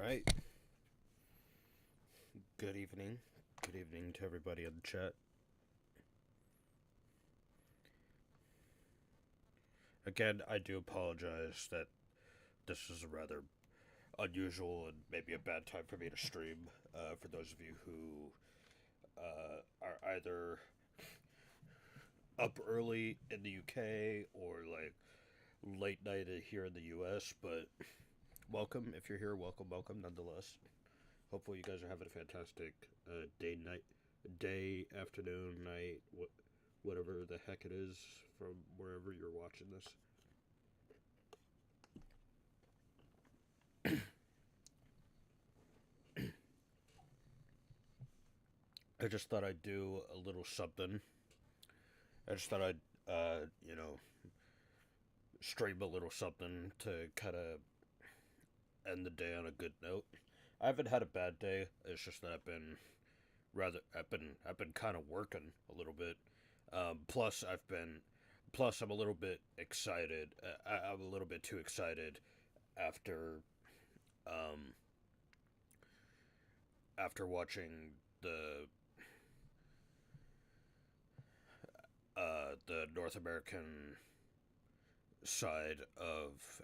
Alright, good evening. Good evening to everybody in the chat. Again, I do apologize that this is a rather unusual and maybe a bad time for me to stream. For those of you who are either up early in the UK or like late night here in the US, but welcome. If you're here, welcome nonetheless. Hopefully you guys are having a fantastic day, afternoon, night, whatever the heck it is from wherever you're watching this. I just thought I'd do a little something. I just thought I'd, stream a little something to kind of end the day on a good note. I haven't had a bad day. It's just that I've been kind of working a little bit. Plus, I'm a little bit excited. I'm a little bit too excited after, um, after watching the North American side of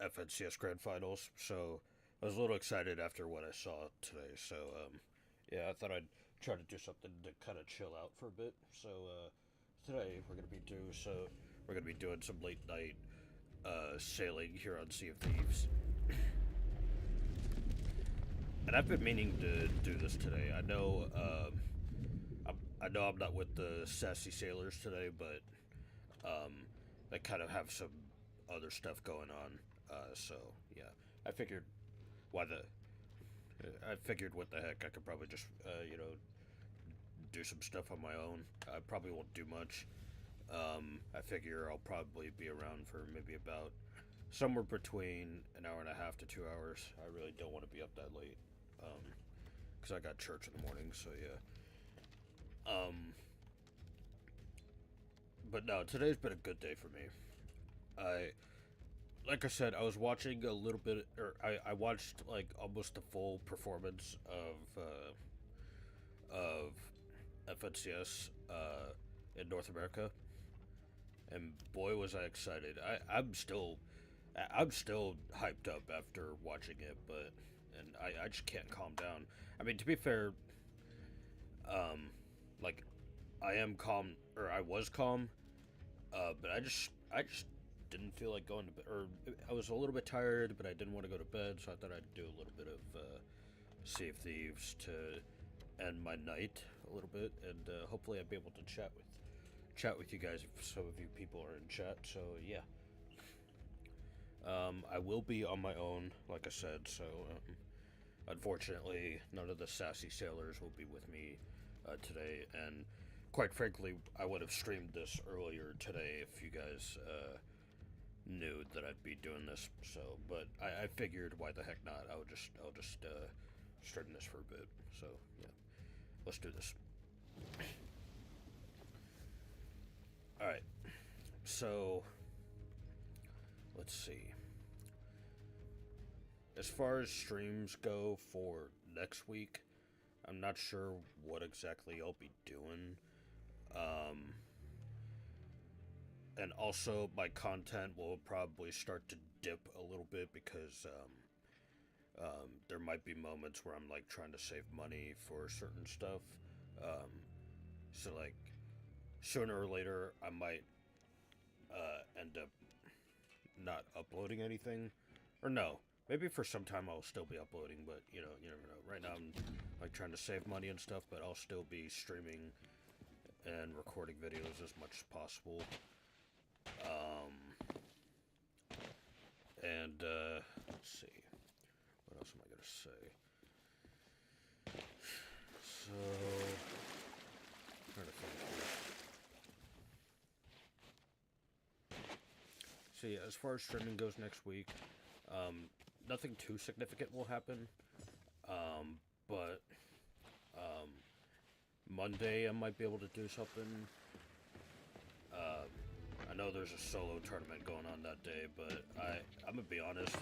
FNCS Grand Finals. So I was a little excited after what I saw today. So yeah, I thought I'd try to do something to kind of chill out for a bit. So today we're gonna be doing some late night sailing here on Sea of Thieves. And I've been meaning to do this today. I know I'm not with the sassy sailors today, but um, they kind of have some other stuff going on. So yeah, I figured why the I figured what the heck, I could probably just do some stuff on my own. I probably won't do much. I figure I'll probably be around for maybe about somewhere between an hour and a half to 2 hours. I really don't want to be up that late because I got church in the morning. So yeah. But no, today's been a good day for me. I Like I said, I was watching a little bit, or I watched like almost the full performance of FNCS in North America, and boy was I excited. I'm still hyped up after watching it, but I just can't calm down. I mean, to be fair, um, like I am calm, or I was calm, but I just didn't feel like going to bed, or I was a little bit tired, but I didn't want to go to bed, so I thought I'd do a little bit of Sea of Thieves to end my night a little bit, and hopefully I'll be able to chat with you guys if some of you people are in chat. So yeah, I will be on my own, like I said. So unfortunately, none of the sassy sailors will be with me today, and quite frankly, I would have streamed this earlier today if you guys knew that I'd be doing this. So, but I figured why the heck not? I'll just stream this for a bit. So yeah, let's do this. All right. So let's see. As far as streams go for next week, I'm not sure what exactly I'll be doing. And also, my content will probably start to dip a little bit because there might be moments where I'm like trying to save money for certain stuff. Um, so like sooner or later, I might end up not uploading anything, or no. Maybe for some time I'll still be uploading, but you never know. Right now I'm like trying to save money and stuff, but I'll still be streaming and recording videos as much as possible. Let's see. What else am I gonna say? So, trying to think here. So yeah, as far as streaming goes next week, nothing too significant will happen. But Monday I might be able to do something. I know there's a solo tournament going on that day, but I'm gonna be honest,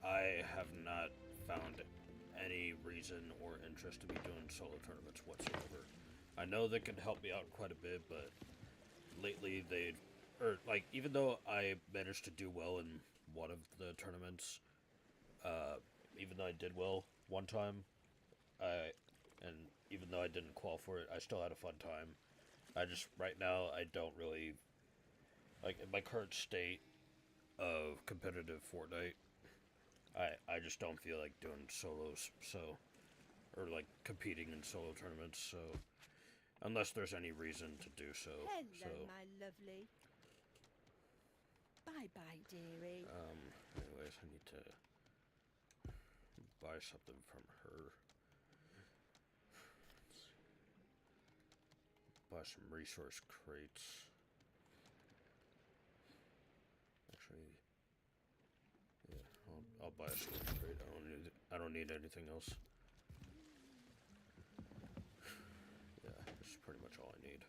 I have not found any reason or interest to be doing solo tournaments whatsoever. I know they can help me out quite a bit, but lately even though I managed to do well in one of the tournaments, uh, even though I did well one time, and even though I didn't qual for it, I still had a fun time. Right now, I don't really, in my current state of competitive Fortnite, I just don't feel like doing solos, or like competing in solo tournaments, so, unless there's any reason to do so. Hello, my lovely. Bye-bye, dearie. Anyways, I need to buy something from her. Buy some resource crates. Actually, yeah, I'll buy a storage crate. I don't need anything else. Yeah, this is pretty much all I need.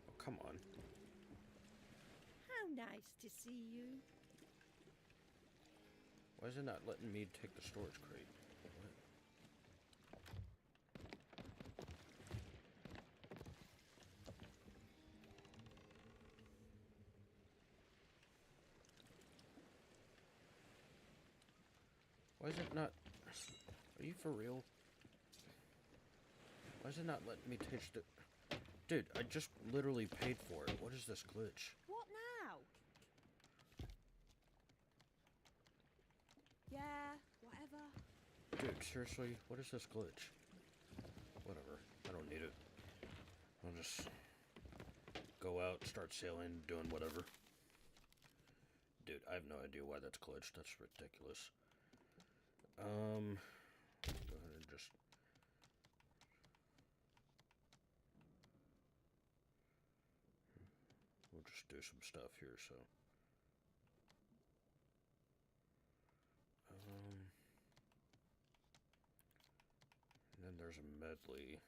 Oh, come on. How nice to see you. Why is it not letting me take the storage crate? Why is it not? Are you for real? Why is it not letting me take the... Dude, I just literally paid for it. What is this glitch? What now? Yeah, whatever. Dude, seriously? What is this glitch? Whatever. I don't need it. I'll just go out, start sailing, doing whatever. Dude, I have no idea why that's glitched. That's ridiculous. Go ahead and just... We'll just do some stuff here, so... And then there's a medley.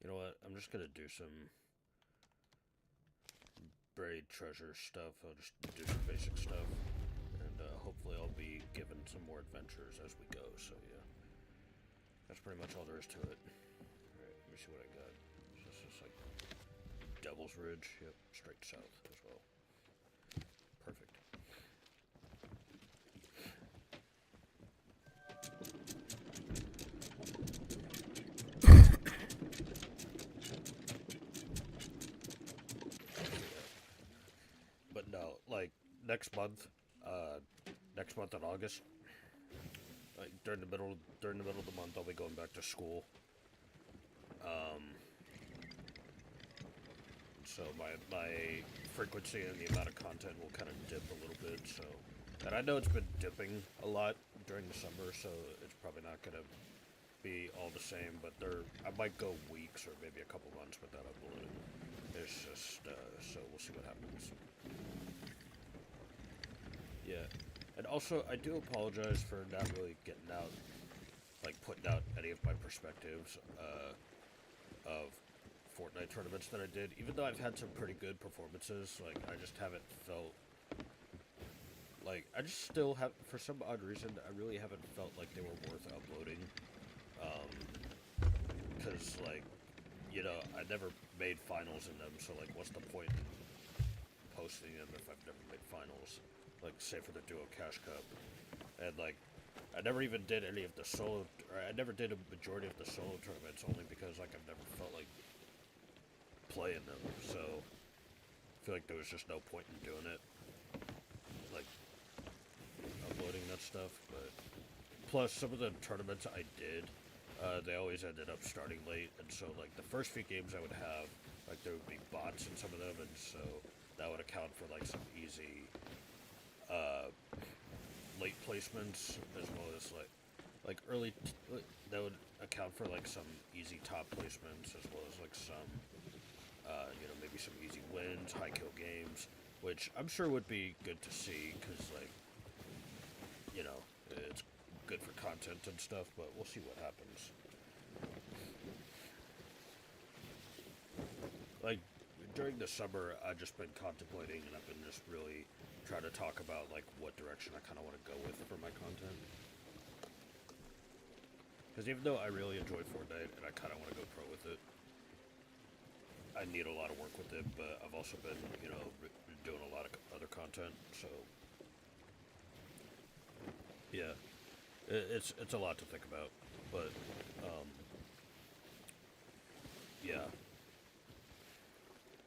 You know what? I'm just gonna do some buried treasure stuff. I'll just do some basic stuff. And hopefully I'll be given some more adventures as we go, so yeah. That's pretty much all there is to it. Alright, let me see what I got. So this is like Devil's Ridge. Yep, straight south as well. Perfect. But no, like next month in August, like during the middle of the month, I'll be going back to school. So my frequency and the amount of content will kind of dip a little bit. So, and I know it's been dipping a lot during the summer, so it's probably not gonna be all the same. But I might go weeks or maybe a couple months without uploading. It's just so we'll see what happens. Yeah, and also I do apologize for not really getting out, like putting out any of my perspectives of Fortnite tournaments that I did. Even though I've had some pretty good performances, like I just haven't felt like I just still have, for some odd reason, I really haven't felt like they were worth uploading. Because like, you know, I never made finals in them, so like, what's the point in posting them if I've never made finals? Like, say for the Duo Cash Cup, and like, I never even did any of the solo, or I never did a majority of the solo tournaments, only because like I've never felt like playing them. So I feel like there was just no point in doing it, like uploading that stuff. But plus, some of the tournaments I did, they always ended up starting late, and so like the first few games I would have, like there would be bots in some of them, and so that would account for like some easy late placements, as well as like early that would account for like some easy top placements, as well as like some you know, maybe some easy wins, high kill games, which I'm sure would be good to see, because like, you know, it's good for content and stuff, but we'll see what happens. like during the summer, I've just been contemplating, and I've been just really trying to talk about like what direction I kind of want to go with for my content. Because even though I really enjoy Fortnite and I kind of want to go pro with it, I need a lot of work with it. But I've also been, you know, doing a lot of other content, so yeah, it's a lot to think about. But yeah,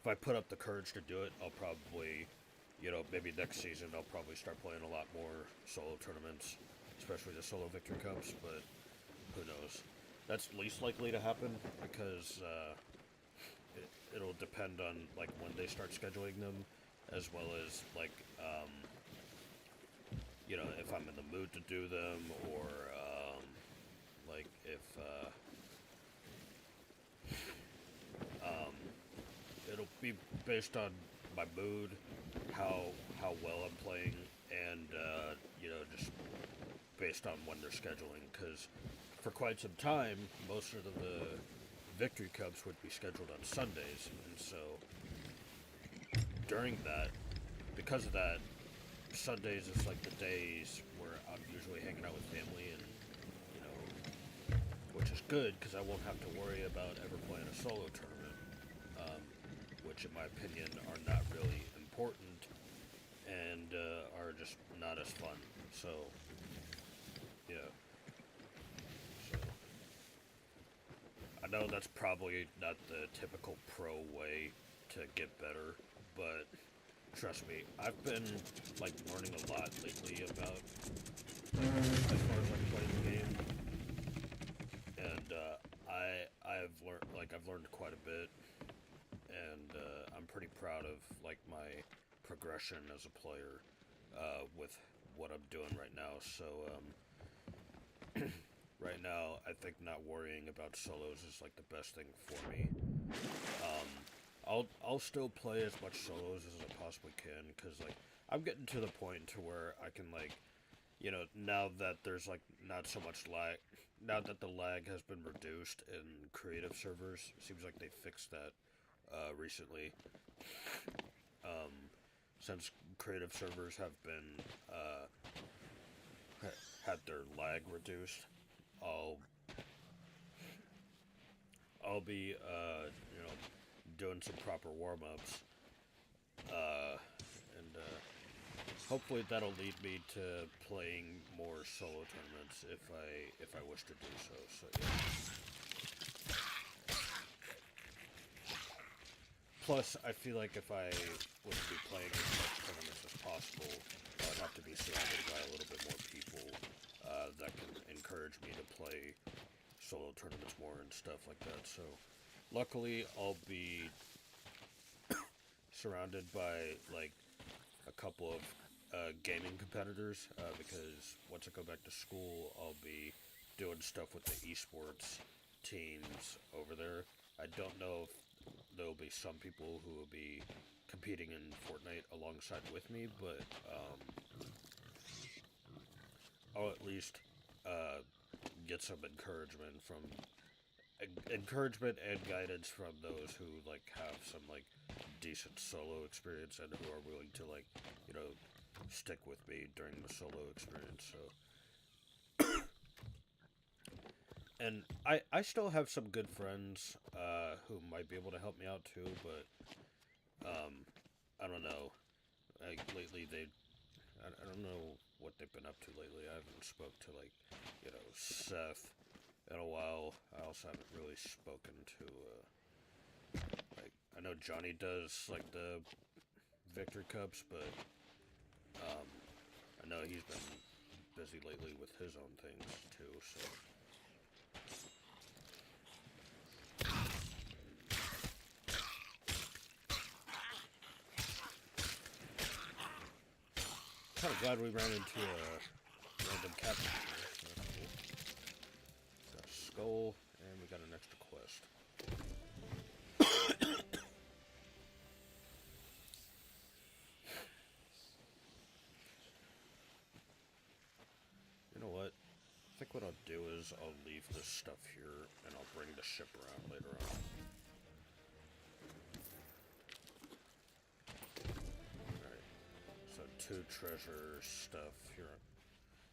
if I put up the courage to do it, I'll probably, you know, maybe next season I'll probably start playing a lot more solo tournaments, especially the solo victory cups. But who knows? That's least likely to happen because it'll depend on like when they start scheduling them, as well as like you know, if I'm in the mood to do them, or like if it'll be based on my mood, how well I'm playing, and you know, just based on when they're scheduling. Because for quite some time, most of the victory cups would be scheduled on Sundays, and so during that, because of that, Sundays is like the days where I'm usually hanging out with family, and you know, which is good because I won't have to worry about ever playing a solo tournament, which in my opinion are not really important and are just not as fun. So yeah, so I know that's probably not the typical pro way to get better, but trust me, I've been like learning a lot lately about as far as like playing the game, and I've learned quite a bit, and I'm pretty proud of like my progression as a player with what I'm doing right now. So right now, I think not worrying about solos is like the best thing for me. I'll still play as much solos as I possibly can, because like I'm getting to the point to where I can like, you know, now that there's like not so much lag, now that the lag has been reduced in creative servers, it seems like they fixed that recently. Since creative servers have been had their lag reduced, I'll I'll be you know, doing some proper warm ups, and hopefully that'll lead me to playing more solo tournaments if I wish to do so. So yeah. Plus, I feel like if I was to be playing as much tournaments as possible, I'd have to be surrounded by a little bit more people that can encourage me to play solo tournaments more and stuff like that. So, luckily, I'll be surrounded by like a couple of gaming competitors because once I go back to school, I'll be doing stuff with the esports teams over there. I don't know if there'll be some people who will be competing in Fortnite alongside with me, but I'll at least get some encouragement and guidance from those who like have some like decent solo experience and who are willing to like, you know, stick with me during the solo experience. So and I still have some good friends who might be able to help me out too, but I don't know. Like lately, I don't know what they've been up to lately. I haven't spoke to like, you know, Seth in a while. I also haven't really spoken to like, I know Johnny does like the victory cups, but I know he's been busy lately with his own things too. So kind of glad we ran into a random captain here. So that's cool. Got a skull, and we got an extra quest. You know what? I think what I'll do is I'll leave this stuff here, and I'll bring the ship around later on. 2 treasure stuff here.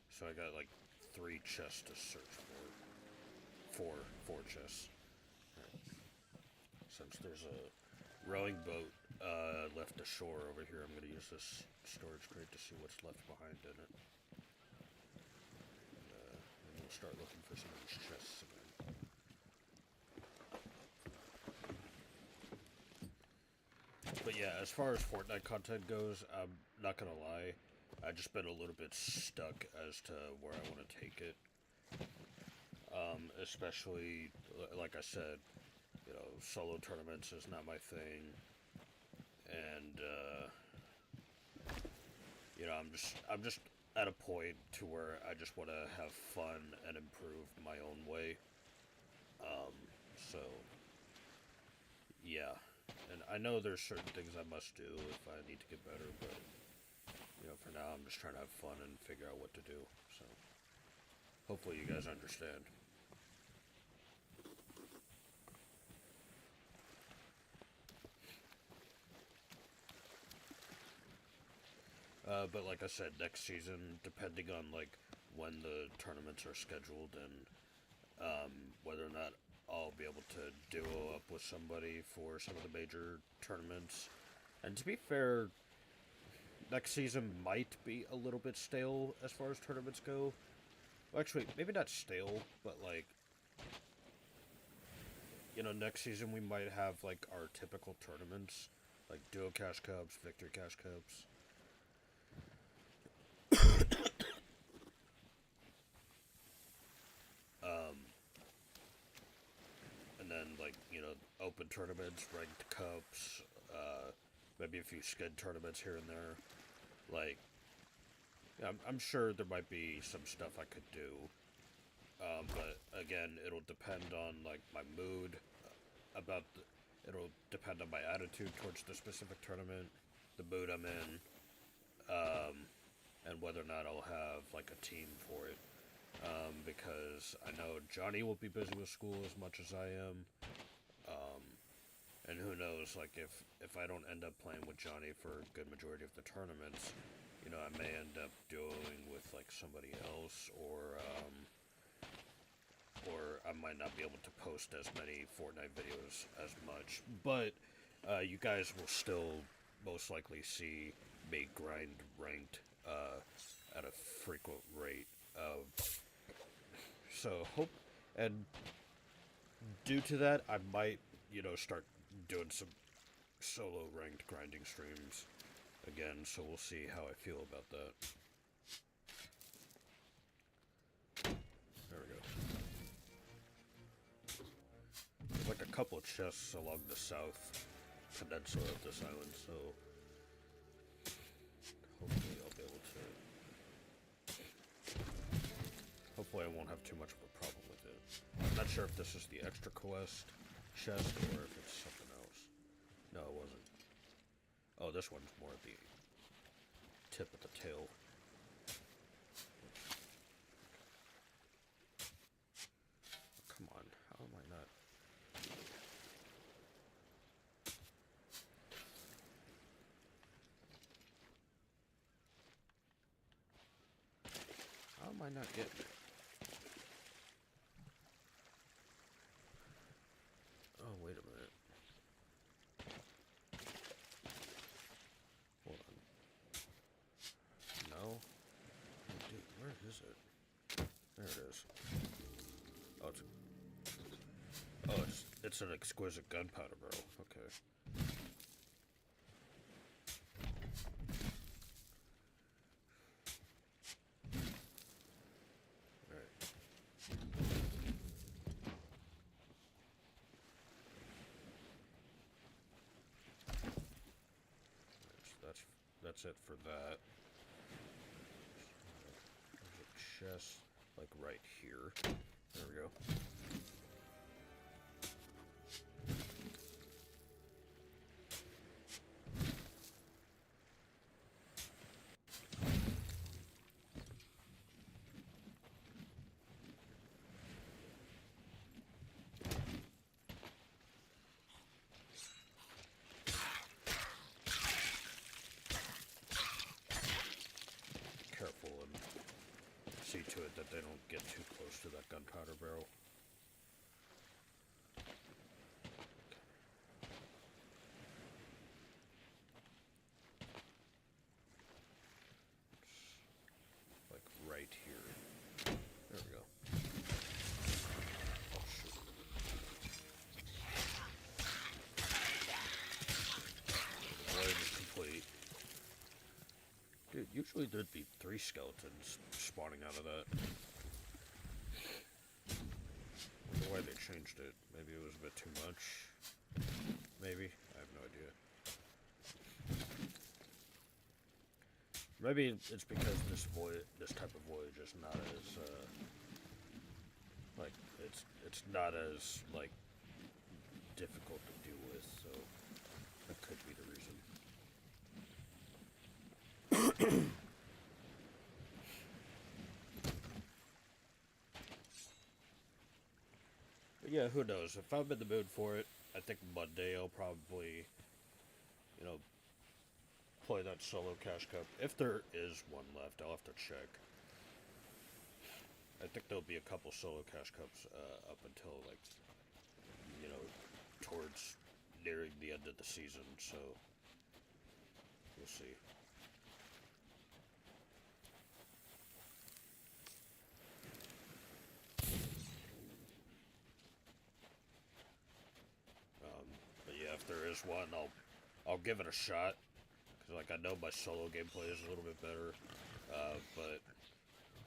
So I got like 3 chests to search for. Four chests. Right. Since there's a rowing boat left ashore over here, I'm going to use this storage crate to see what's left behind in it. And we'll start looking for some of these chests again. But yeah, as far as Fortnite content goes, I'm not gonna lie, I've just been a little bit stuck as to where I want to take it. Especially, like I said, you know, solo tournaments is not my thing, and you know, I'm just at a point to where I just want to have fun and improve my own way. So yeah. And I know there's certain things I must do if I need to get better, but, you know, for now I'm just trying to have fun and figure out what to do, so hopefully you guys understand. But like I said, next season, depending on, like, when the tournaments are scheduled and whether or not I'll be able to duo up with somebody for some of the major tournaments. And to be fair, next season might be a little bit stale as far as tournaments go. Well, actually, maybe not stale, but like, you know, next season we might have like our typical tournaments, like Duo Cash Cups, Victory Cash Cups. And then, like, you know, open tournaments, ranked cups, maybe a few skid tournaments here and there. Like, yeah, I'm sure there might be some stuff I could do. But again, it'll depend on, like, my mood it'll depend on my attitude towards the specific tournament, the mood I'm in, and whether or not I'll have, like, a team for it. Because I know Johnny will be busy with school as much as I am. And who knows, like, if I don't end up playing with Johnny for a good majority of the tournaments, you know, I may end up duoing with, like, somebody else, or I might not be able to post as many Fortnite videos as much. But, you guys will still most likely see me grind ranked, at a frequent rate. So, and due to that, I might, you know, start doing some solo ranked grinding streams again, so we'll see how I feel about that. There we go. There's like a couple of chests along the south peninsula of this island, so hopefully I'll be able to... Hopefully I won't have too much of a problem with it. I'm not sure if this is the extra quest chest or if it's something else. No, it wasn't. Oh, this one's more at the tip of the tail. Come on, how am I not? How am I not getting it? Oh, wait a minute. Hold on. No? Dude, where is it? There it is. Oh, it's an exquisite gunpowder barrel. Okay. Alright. That's it for that. There's a chest, like, right here. There we go. see to it that they don't get too close to that gunpowder barrel. It's like right here. There we go. Oh, shoot. Voyage is complete. Dude, usually there'd be 3 skeletons spawning out of that. I don't know why they changed it. Maybe it was a bit too much. Maybe. I have no idea. Maybe it's because this type of voyage is not as, like, it's not as, like, difficult to deal with, so that could be the reason. But yeah, who knows? If I'm in the mood for it, I think Monday I'll probably, you know, play that solo cash cup. If there is one left, I'll have to check. I think there'll be a couple solo cash cups up until, like, you know, towards nearing the end of the season, so we'll see. But yeah, if there is one, I'll give it a shot. Cause like I know my solo gameplay is a little bit better, but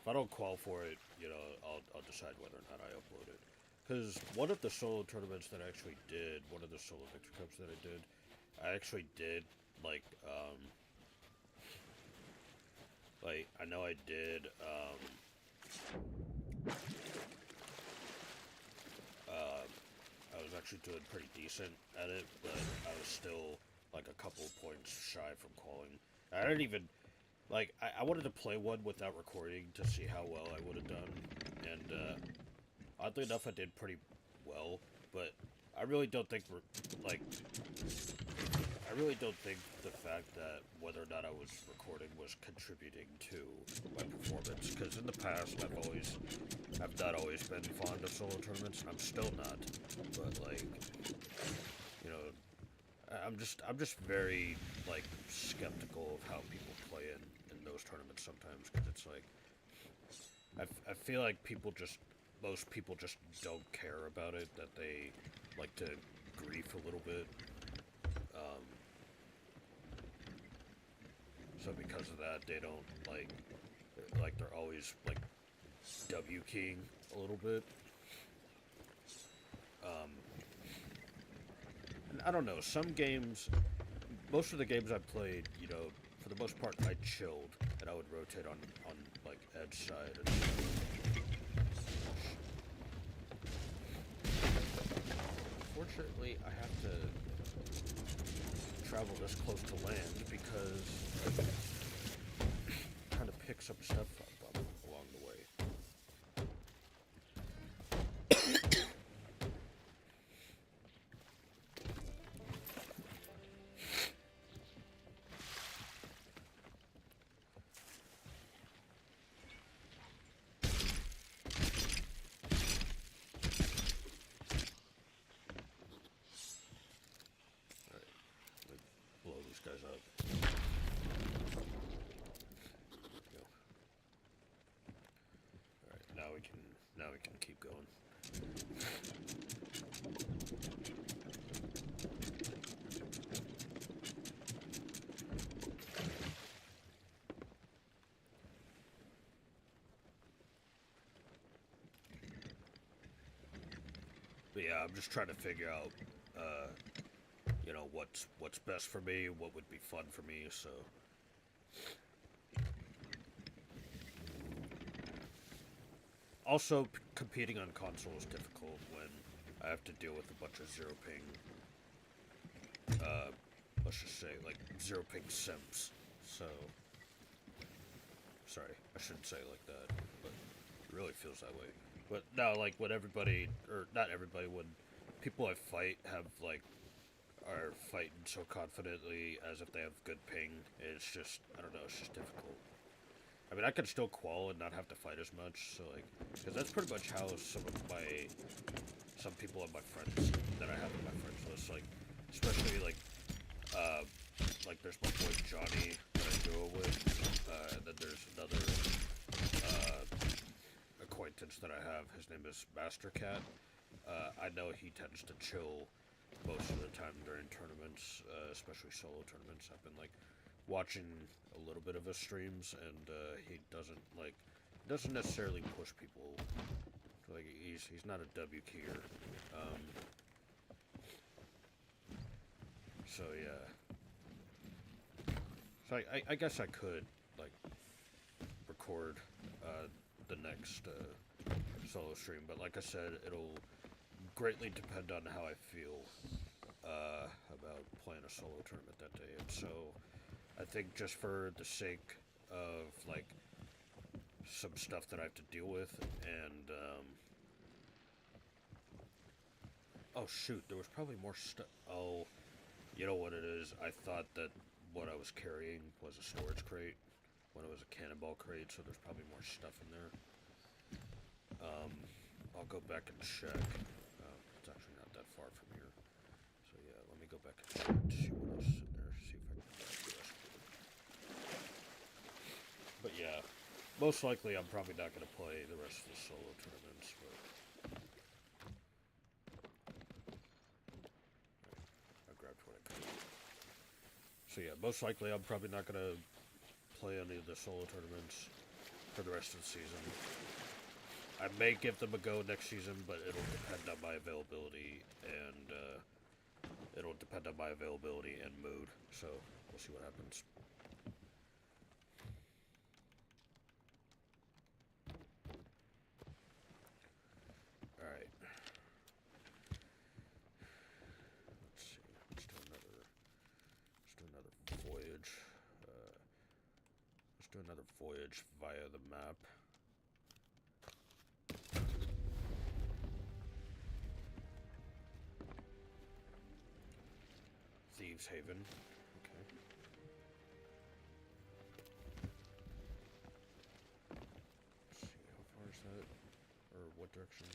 if I don't qual for it, you know, I'll decide whether or not I upload it. Cause one of the solo tournaments that I actually did, one of the solo Victor Cups that I actually did like I know I did I was actually doing pretty decent at it, but I was still like a couple of points shy from qualifying. I didn't even like I wanted to play one without recording to see how well I would have done, and oddly enough, I did pretty well. But I really don't think I really don't think the fact that whether or not I was recording was contributing to my performance. Because in the past, I've not always been fond of solo tournaments, and I'm still not. But like, you know, I'm just very like skeptical of how people play in those tournaments sometimes. Because it's like, I feel like most people just don't care about it. That they like to grief a little bit. So because of that, they don't like they're always like W keying a little bit. And I don't know. Some games, most of the games I played, you know, for the most part, I chilled and I would rotate on like edge side. And unfortunately, I have to travel this close to land because I'm trying to pick some stuff up along the way. Blow these guys up. Go. Alright, now we can keep going. But yeah, I'm just trying to figure out you know, what's best for me, what would be fun for me, so also competing on console is difficult when I have to deal with a bunch of zero ping let's just say like zero ping simps. So sorry, I shouldn't say it like that, but it really feels that way. But now, like when everybody, or not everybody, when people I fight have like are fighting so confidently as if they have good ping, it's just, I don't know, it's just difficult. I mean, I could still qual and not have to fight as much, so, like, because that's pretty much how some people on my friends, that I have on my friends list, like, especially, like, there's my boy Johnny that I duo with, and then there's another, acquaintance that I have. His name is Master Cat. I know he tends to chill most of the time during tournaments, especially solo tournaments. I've been like watching a little bit of his streams, and he doesn't necessarily push people. Like he's not a W keyer. So yeah. So I guess I could like record the next solo stream, but like I said, it'll greatly depend on how I feel about playing a solo tournament that day. And so I think just for the sake of like some stuff that I have to deal with, and oh shoot, there was probably more stuff. Oh, you know what it is? I thought that what I was carrying was a storage crate when it was a cannonball crate, so there's probably more stuff in there. I'll go back and check. It's actually not that far from here. So yeah, let me go back and check to see what else is in there, see if I can find the rest of it. But yeah, most likely I'm probably not going to play the rest of the solo tournaments, but I grabbed what I could. So yeah, most likely I'm probably not going to play any of the solo tournaments for the rest of the season. I may give them a go next season, but it'll depend on my availability and mood. So we'll see what happens. All right. Let's see. Let's do another voyage. Let's do another voyage via the map. Thieves Haven. Okay. Let's see, how far is that? Or what direction?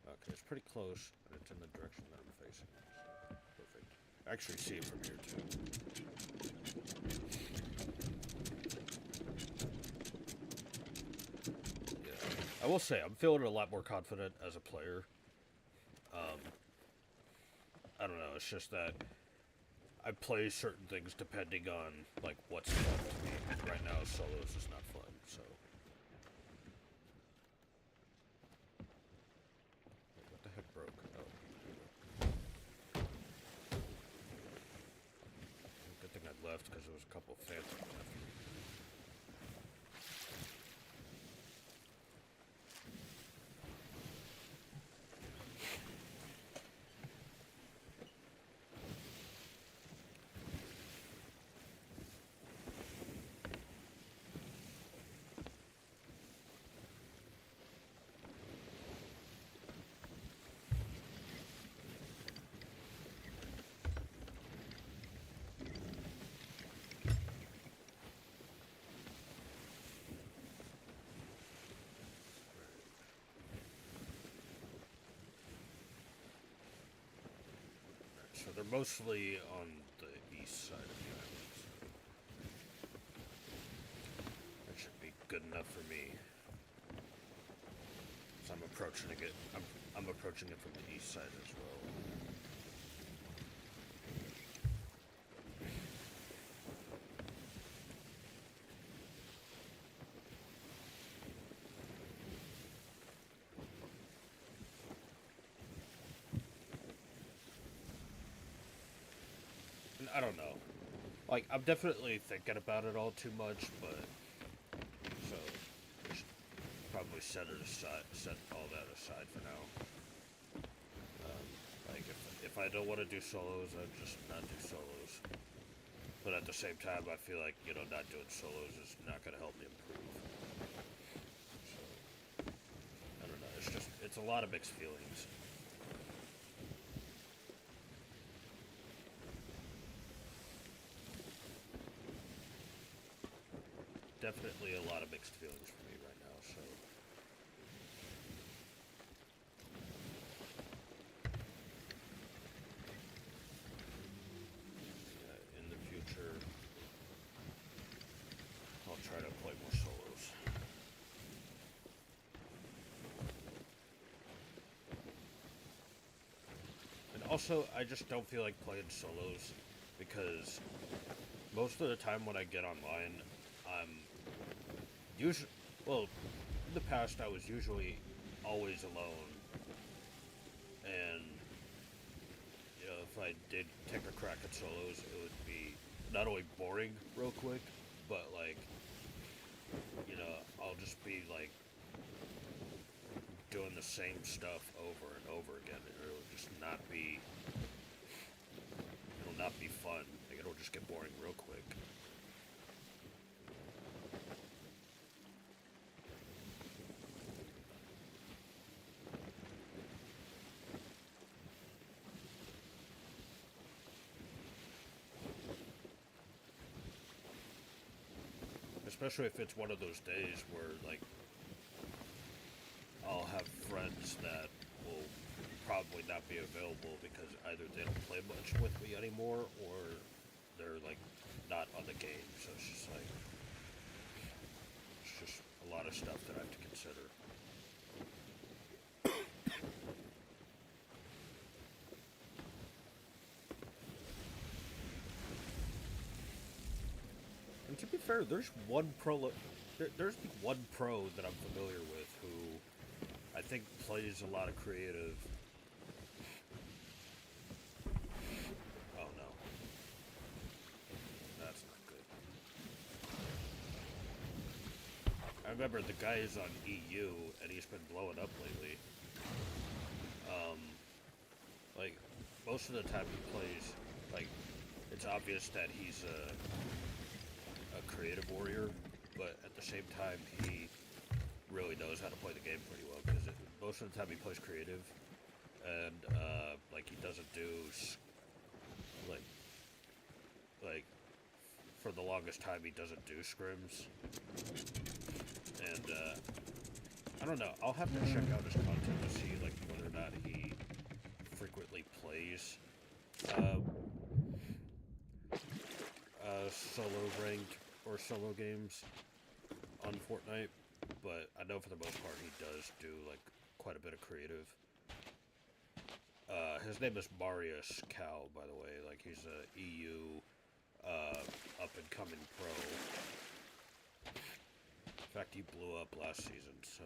Okay, it's pretty close, and it's in the direction that I'm facing. So, perfect. I actually see it from here, too. Yeah. I will say, I'm feeling a lot more confident as a player. I don't know, it's just that I play certain things depending on, like, what's fun to me. Right now, solos is not fun, so. Wait, what the heck broke? Oh. Good thing I left, because there was a couple of phantoms after me. So they're mostly on the east side of the island. So that should be good enough for me. So I'm approaching it. I'm approaching it from the east side as well. I don't know. Like, I'm definitely thinking about it all too much, but so I should probably set all that aside for now. Like, if I don't want to do solos, I'd just not do solos. But at the same time, I feel like, you know, not doing solos is not going to help me improve. So, I don't know. It's a lot of mixed feelings. Definitely a lot of mixed feelings for me right now. So in the future, I'll try to play more solos. And also, I just don't feel like playing solos because most of the time when I get online, I'm usually, well, in the past I was usually always alone, and if I did take a crack at solos, it would be not only boring real quick, but like, I'll just be like doing the same stuff over and over again. It'll just not be, it'll not be fun. Like, it'll just get boring real quick. Especially if it's one of those days where, like, I'll have friends that will probably not be available because either they don't play much with me anymore or they're, like, not on the game. So it's just like, it's just a lot of stuff that I have to consider. And to be fair, there's one pro, there's one pro that I'm familiar with who I think plays a lot of creative. Oh no, that's not good. I remember the guy is on EU and he's been blowing up lately. Like most of the time he plays, like it's obvious that he's a creative warrior, but at the same time he really knows how to play the game pretty well because most of the time he plays creative, and like he doesn't do like like for the longest time he doesn't do scrims, and I don't know. I'll have to check out his content to see like whether or not he frequently plays solo ranked or solo games on Fortnite, but I know for the most part he does do like quite a bit of creative. His name is Marius Cow, by the way. Like he's a EU up and coming pro. In fact, he blew up last season, so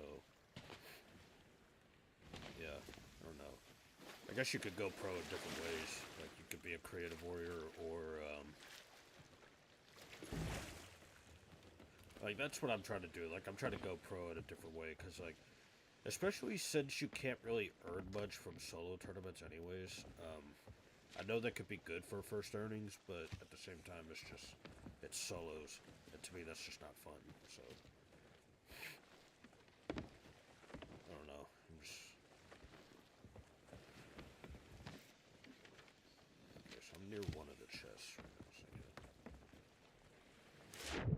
yeah, I don't know. I guess you could go pro in different ways. Like you could be a creative warrior or like that's what I'm trying to do. Like I'm trying to go pro in a different way because like especially since you can't really earn much from solo tournaments anyways. I know that could be good for first earnings, but at the same time it's solos, and to me that's just not fun. So I don't know. Okay, so I'm near one of the chests right now. So yeah.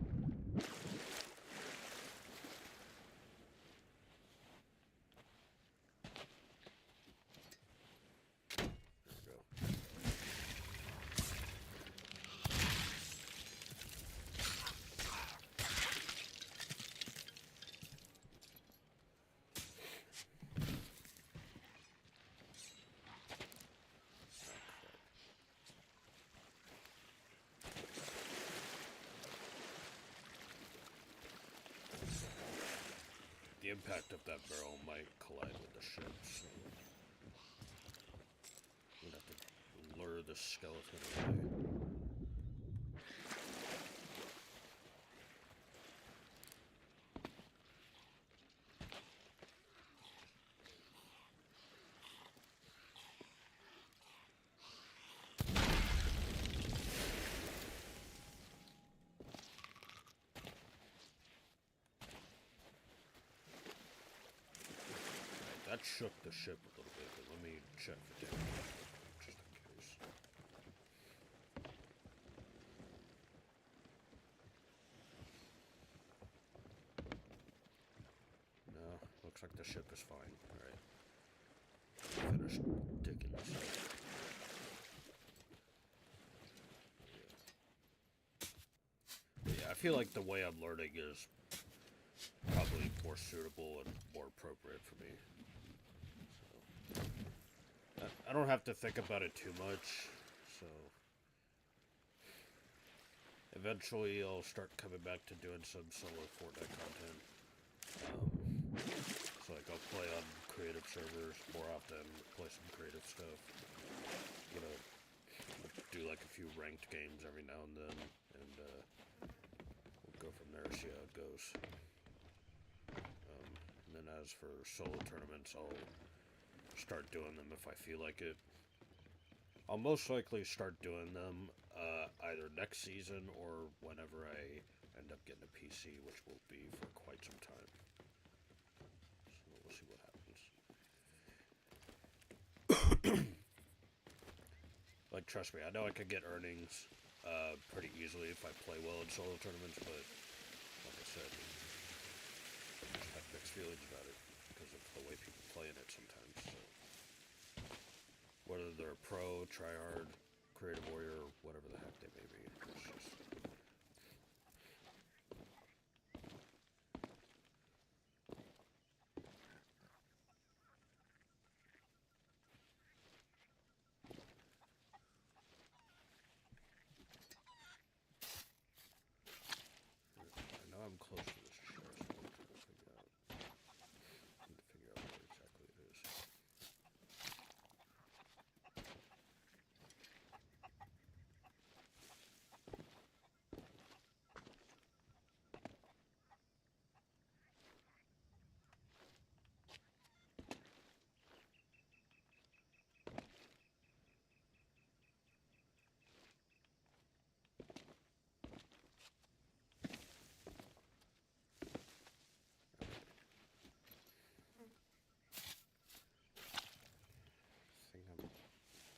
The impact of that barrel might collide with the ship, so we'd have to lure the skeleton away. That shook the ship a little bit, but let me check for damage, just in case. looks like the ship is fine. Alright. Finished digging this up. Yeah, I feel like the way I'm learning is probably more suitable and more appropriate for me. So, I don't have to think about it too much, so eventually I'll start coming back to doing some solo Fortnite content. So like I'll play on creative servers more often, play some creative stuff. You know, do like a few ranked games every now and then, and we'll go from there, see how it goes. And then as for solo tournaments, I'll start doing them if I feel like it. I'll most likely start doing them either next season or whenever I end up getting a PC, which will be for quite some time. So we'll see what happens. Like, trust me, I know I could get earnings pretty easily if I play well in solo tournaments, but like I said, I just have mixed feelings about it because of the way people play in it sometimes. So whether they're a pro, tryhard, creative warrior, or whatever the heck they may be, it's just... I know I'm close to this share, so I'm trying to figure out... I need to figure out where exactly it is.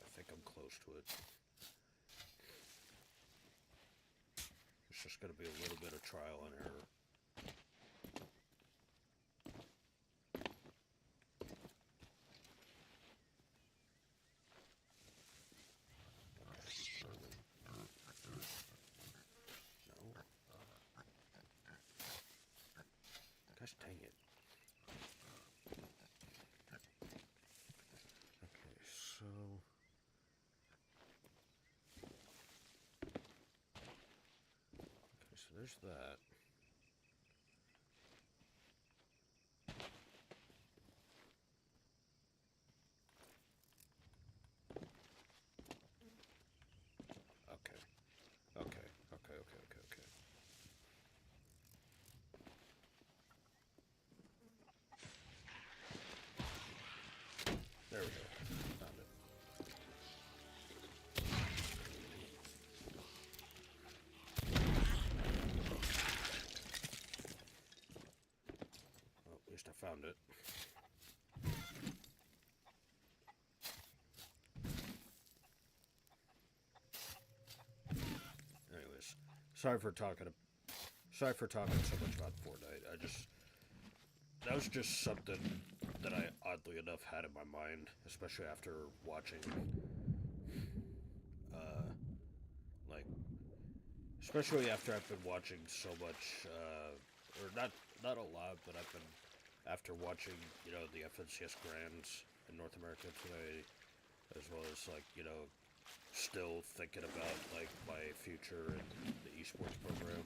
I think I'm close to it. It's just gonna be a little bit of trial and error. No. Gosh dang it. Okay, so... Okay, so there's that. Okay. Okay. There we go. Found it. Well, at least I found it. Anyways, sorry for talking so much about Fortnite. That was just something that I oddly enough had in my mind, especially after watching like especially after I've been watching so much or not a lot, but I've been after watching, you know, the FNCS Grands in North America today, as well as like, you know, still thinking about like my future in the esports program.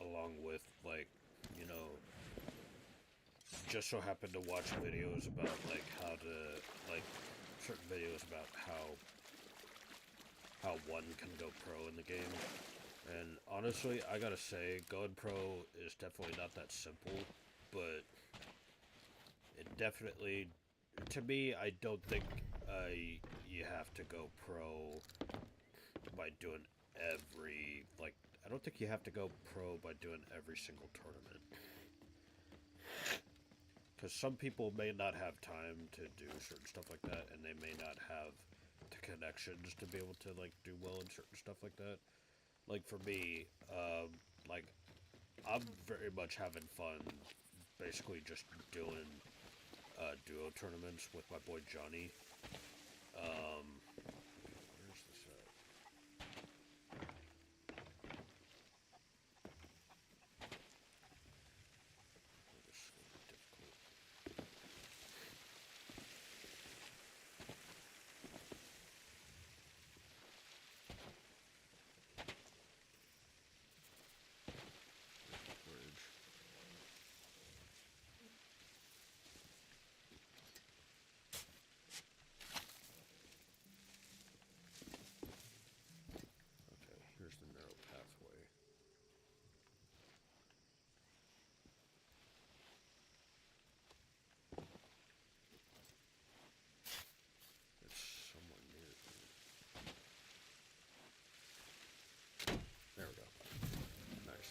Along with like, you know, just so happened to watch videos about like how to like certain videos about how one can go pro in the game. And honestly, I gotta say, going pro is definitely not that simple, but it definitely, to me, I don't think you have to go pro by doing I don't think you have to go pro by doing every single tournament. Because some people may not have time to do certain stuff like that, and they may not have the connections to be able to like do well in certain stuff like that. Like for me, Like, I'm very much having fun, basically just doing duo tournaments with my boy Johnny. Where's this at? Oh, this is gonna be difficult. Bridge. Okay, here's the narrow pathway. It's somewhere near here. There we go. Nice.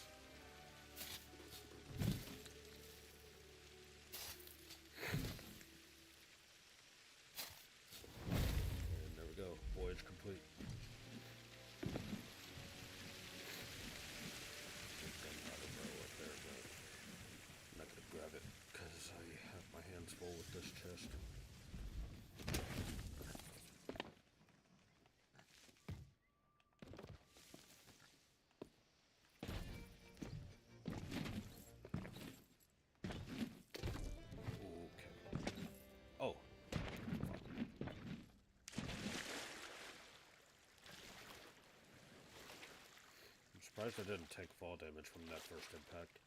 And there we go. Voyage complete. Gunpowder barrel up there, but I'm not gonna grab it because I have my hands full with this chest. Okay. Oh. I'm surprised I didn't take fall damage from that first impact.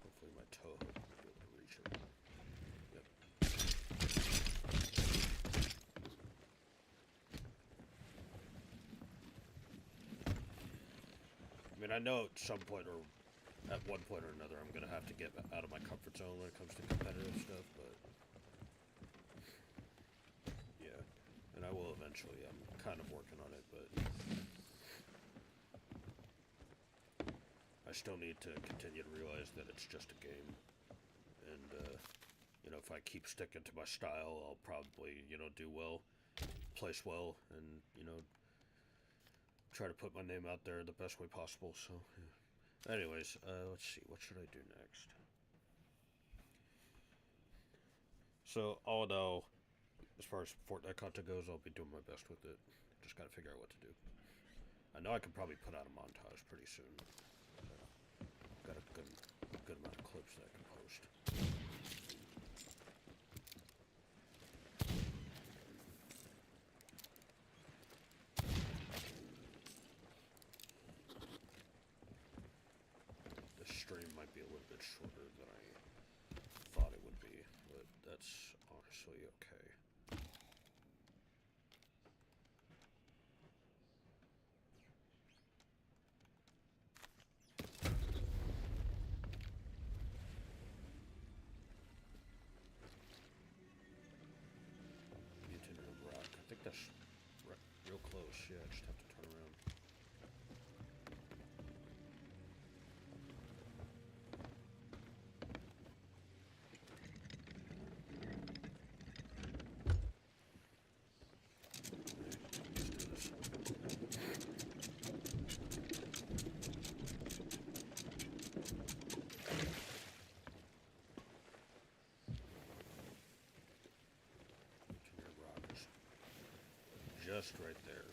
Hopefully my toe will be able to reach it. Yep. I mean, I know at some point or at one point or another I'm gonna have to get out of my comfort zone when it comes to competitive stuff, but yeah, and I will eventually. I'm kind of working on it, but I still need to continue to realize that it's just a game, and you know, if I keep sticking to my style, I'll probably, you know, do well, place well, and, you know, try to put my name out there the best way possible. So yeah. Anyways, let's see, what should I do next? So all in all, as far as Fortnite content goes, I'll be doing my best with it. Just gotta figure out what to do. I know I can probably put out a montage pretty soon. Got a good amount of clips that I can post. This stream might be a little bit shorter than I thought it would be, but that's honestly okay. Mutiny Rock. I think that's real close. Yeah, I just have to turn around. Just right there.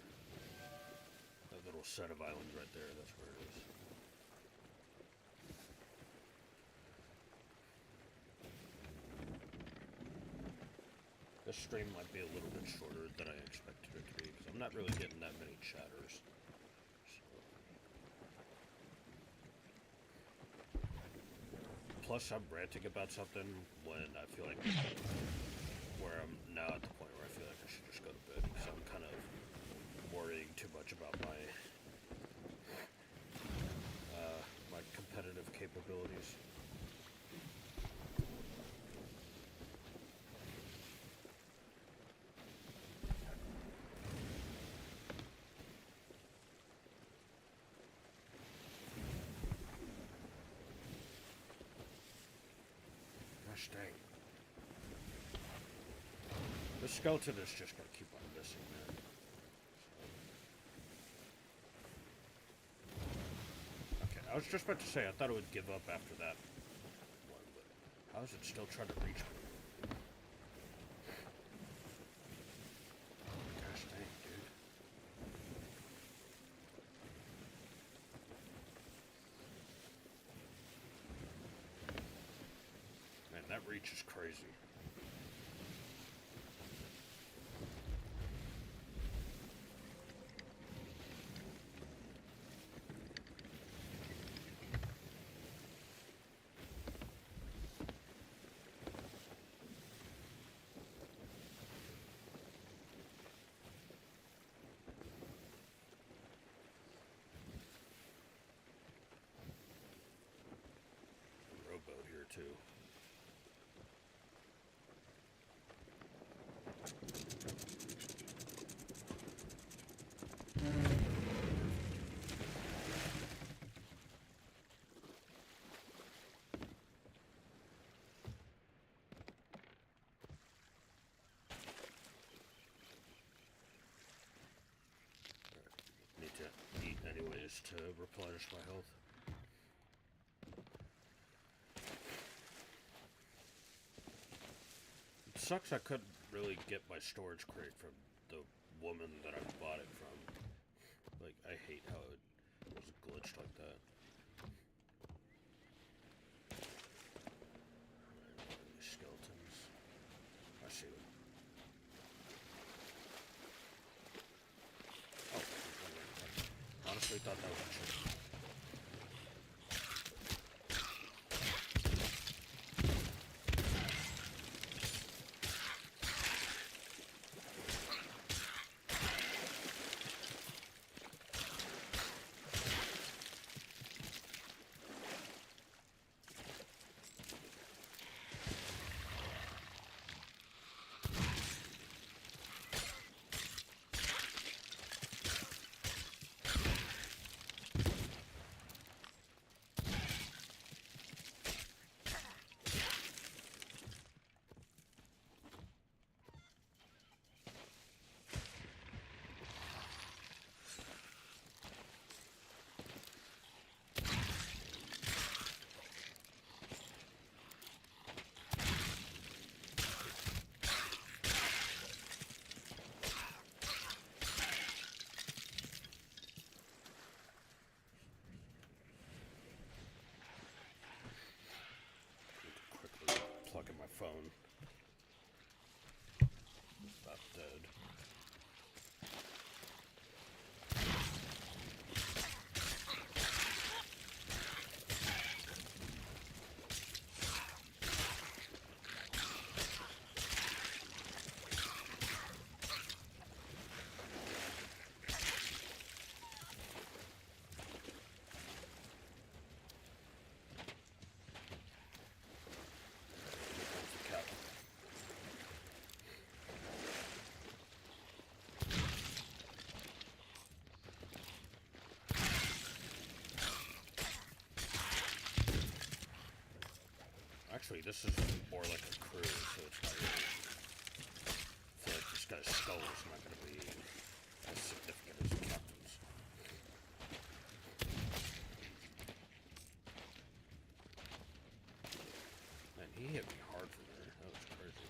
That little set of islands right there, that's where it is. This stream might be a little bit shorter than I expected it to be, because I'm not really getting that many chatters. So. Plus, I'm ranting about something when I feel like where I'm now at the point where I feel like I should just go to bed, because I'm kind of worrying too much about my my competitive capabilities. Gosh dang. The skeleton is just gonna keep on missing, man. Okay, I was just about to say, I thought it would give up after that one, but how is it still trying to reach me? Gosh dang, dude. Man, that reach is crazy. Rowboat here too. Need to eat anyways to replenish my health. It sucks I couldn't really get my storage crate from the woman that I bought it from. Like, I hate how it was glitched like that. These skeletons. I see them. Oh, honestly thought that was a chicken. Plug in my phone. About dead. Actually, this is more like a crew, so it's not really... I feel like this guy's skull is not going to be as significant as the captain's. Man, he hit me hard from there. That was crazy.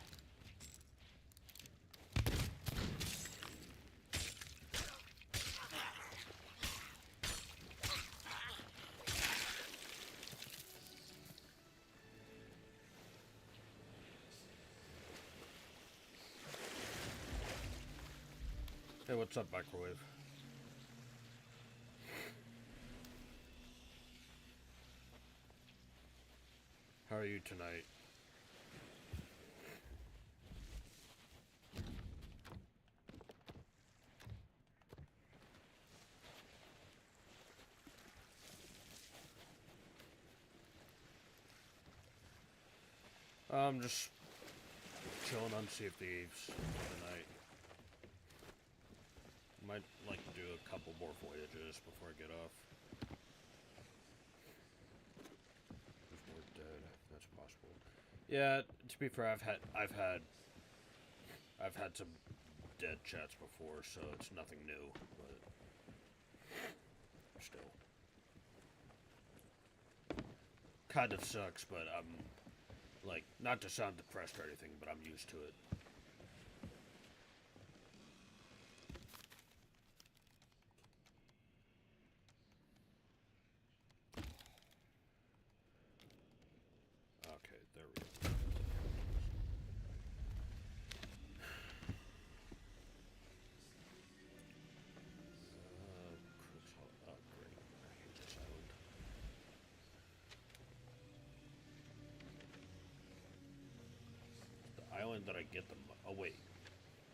Hey, what's up, microwave? How are you tonight? I'm just chilling on Sea of Thieves tonight. Might like to do a couple more voyages before I get off. If we're dead, that's possible. Yeah, to be fair, I've had some dead chats before, so it's nothing new, but still. Kind of sucks, but I'm, like, not to sound depressed or anything, but I'm used to it. Okay, there we go. Oh, great. I hate this island. The island that I get the... Oh, wait.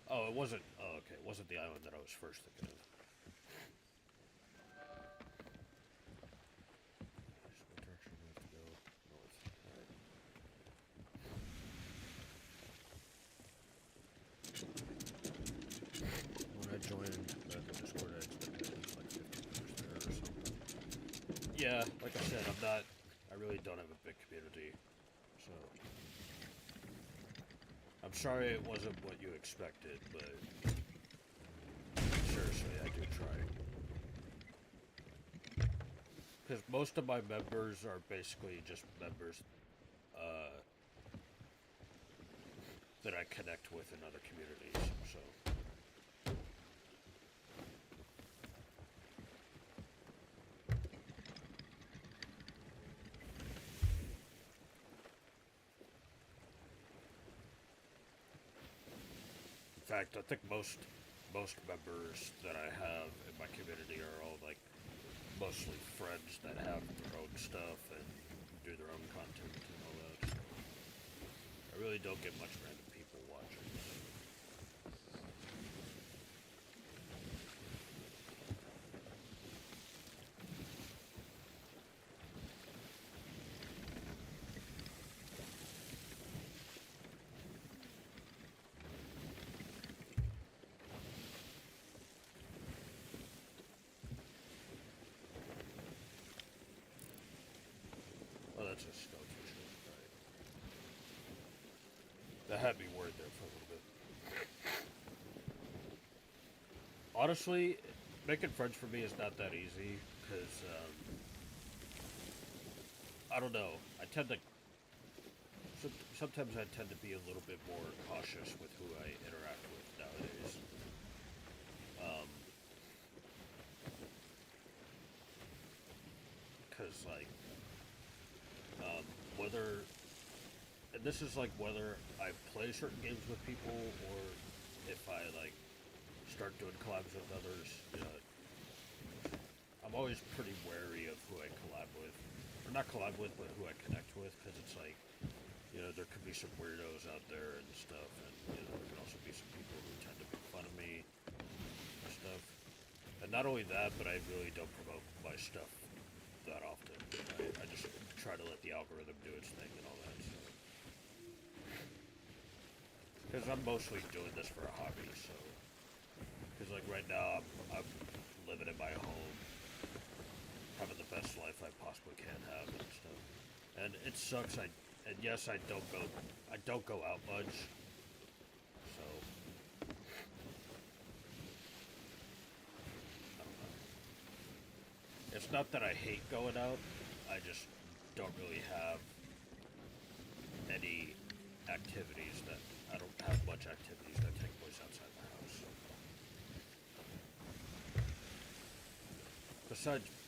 Oh, it wasn't... Oh, okay. It wasn't the island that I was first thinking of. So what direction do we have to go? North. Alright. When I joined the Discord, I expected at least like 50 members there or something. Yeah, like I said, I really don't have a big community, so... I'm sorry it wasn't what you expected, but... Seriously, I do try. Because most of my members are basically just members, that I connect with in other communities, so... In fact, I think most members that I have in my community are all like mostly friends that have their own stuff and do their own content and all that. So I really don't get much random people watching. Oh, that's a snowfish. Right. That had me worried there for a little bit. Honestly, making friends for me is not that easy because I don't know. I tend to sometimes I tend to be a little bit more cautious with who I interact with nowadays. Because like whether, and this is like whether I play certain games with people or if I like start doing collabs with others. You know, I'm always pretty wary of who I collab with, or not collab with, but who I connect with, because it's like, you know, there could be some weirdos out there and stuff, and you know, there could also be some people who tend to make fun of me and stuff. And not only that, but I really don't promote my stuff that often. I just try to let the algorithm do its thing and all that. So. Because I'm mostly doing this for a hobby, so. Because like right now, I'm living in my home, having the best life I possibly can have and stuff. And it sucks. And yes, I don't go out much. So. I don't know. It's not that I hate going out. I just don't really have any activities that I don't have much activities that take place outside the house.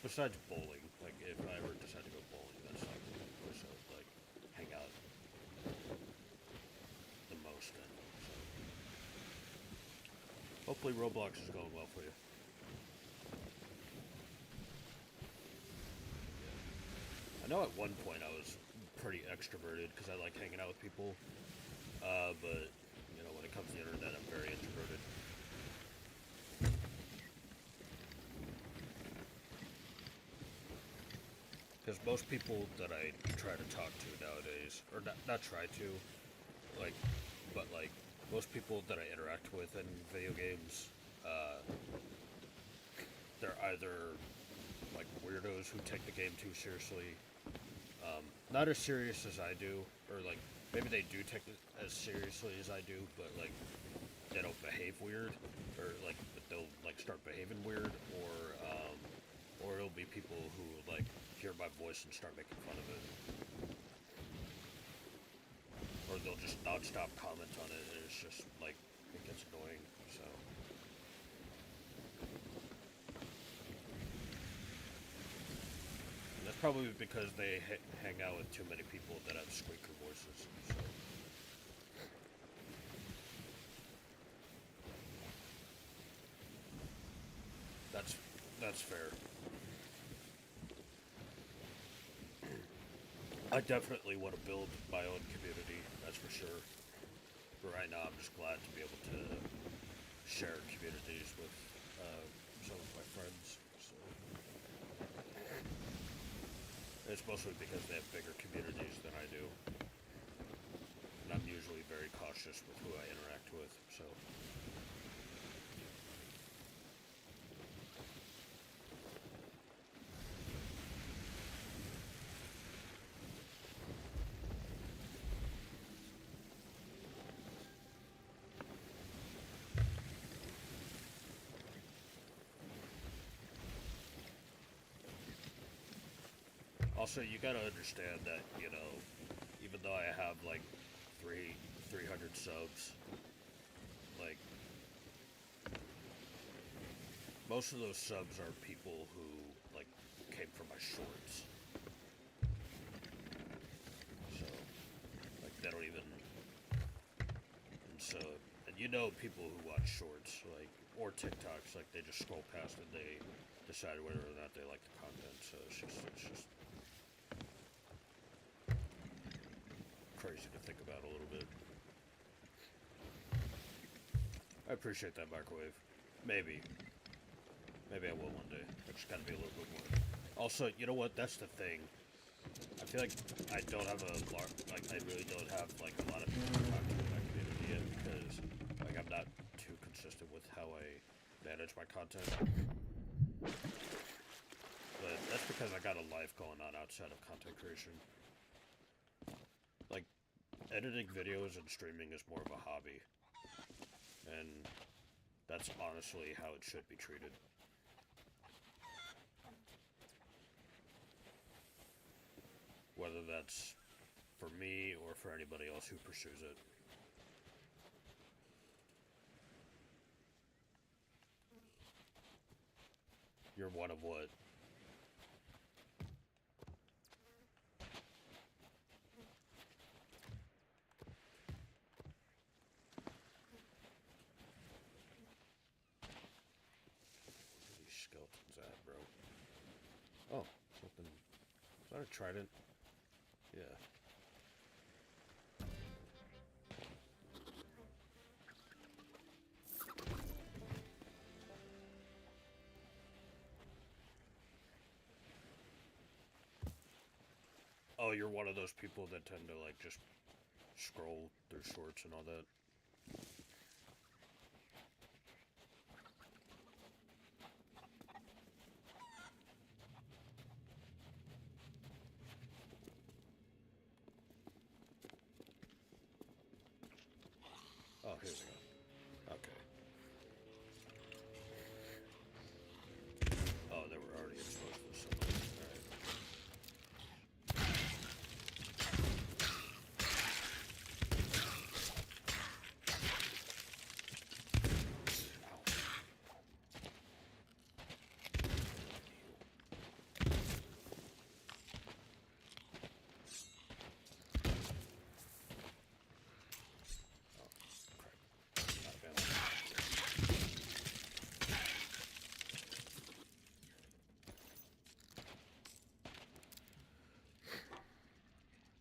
Besides bowling, like if I ever decide to go bowling, that's like the only place I would like hang out the most in. So hopefully Roblox is going well for you. I know at one point I was pretty extroverted because I like hanging out with people, but you know when it comes to the internet, I'm very introverted. Because most people that I try to talk to nowadays, or not try to, like, but like most people that I interact with in video games, they're either like weirdos who take the game too seriously, Not as serious as I do, or like maybe they do take it as seriously as I do, but like they don't behave weird, or like but they'll like start behaving weird, or it'll be people who like hear my voice and start making fun of it, or they'll just non-stop comment on it, and it's just like it gets annoying. So. And that's probably because they hang out with too many people that have squeaker voices. So. That's fair. I definitely want to build my own community. That's for sure. But right now, I'm just glad to be able to share communities with some of my friends. So. It's mostly because they have bigger communities than I do. And I'm usually very cautious with who I interact with, so. Also, you gotta understand that, you know, even though I have like 300 subs, like most of those subs are people who like came from my shorts. So like they don't even and so and you know people who watch shorts like or TikToks like they just scroll past and they decide whether or not they like the content. So it's just crazy to think about a little bit. I appreciate that microwave. Maybe. Maybe I will one day. I just gotta be a little bit more. Also, you know what? That's the thing. I feel like I don't have a lot, like, I really don't have, like, a lot of people to talk to in my community yet because, like, I'm not too consistent with how I manage my content. But that's because I got a life going on outside of content creation. Like, editing videos and streaming is more of a hobby. And that's honestly how it should be treated. Whether that's for me or for anybody else who pursues it. You're one of what? These skeletons at, bro? Oh, something. Is that a trident? Yeah. Oh, you're one of those people that tend to, like, just scroll through shorts and all that? Oh, here we go. Okay. Oh, they were already exposed to somebody. Alright.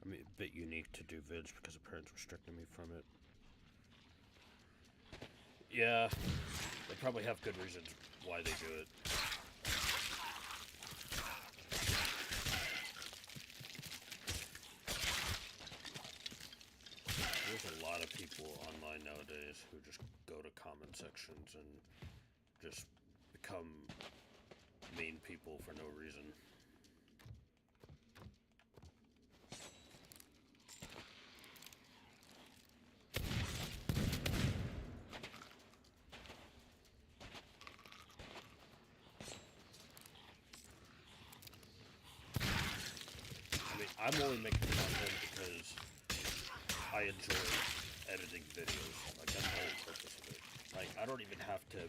I mean, a bit unique to do vids because the parents restricted me from it. Yeah, they probably have good reasons why they do it. There's a lot of people online nowadays who just go to comment sections and just become mean people for no reason. I'm only making content because I enjoy editing videos. Like, that's the whole purpose of it. Like, I don't even have to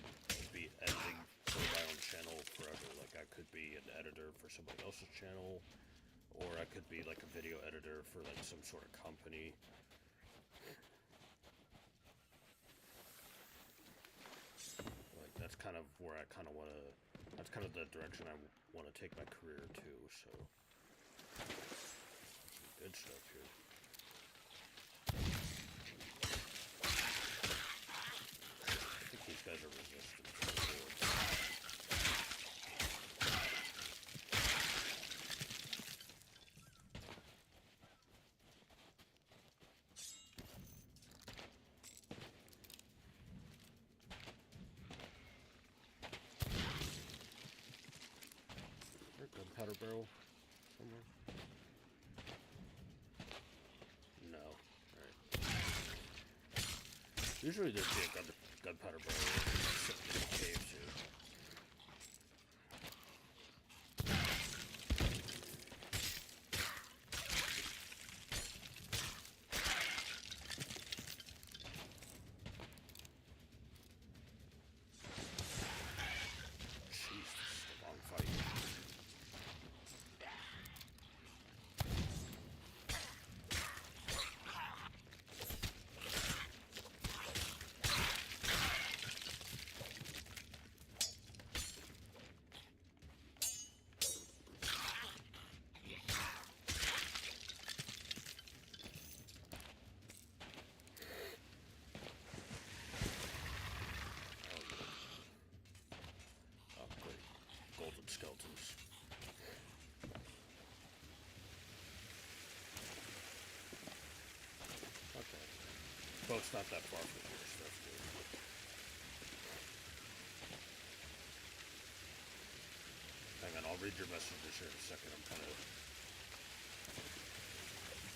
be editing for my own channel forever. Like, I could be an editor for somebody else's channel, or I could be like a video editor for like some sort of company. Like, that's kind of where I kind of want to. That's kind of the direction I want to take my career to. So, good stuff here. I think these guys are resistant to the board. Is there a gunpowder barrel somewhere? No. Alright. Usually there'd be a gunpowder barrel sitting in the caves here. Jeez, this is a long fight. Oh, great. Golden skeletons. Okay. Boat's not that far from here, so that's good. Hang on, I'll read your messages here in a second. I'm kind of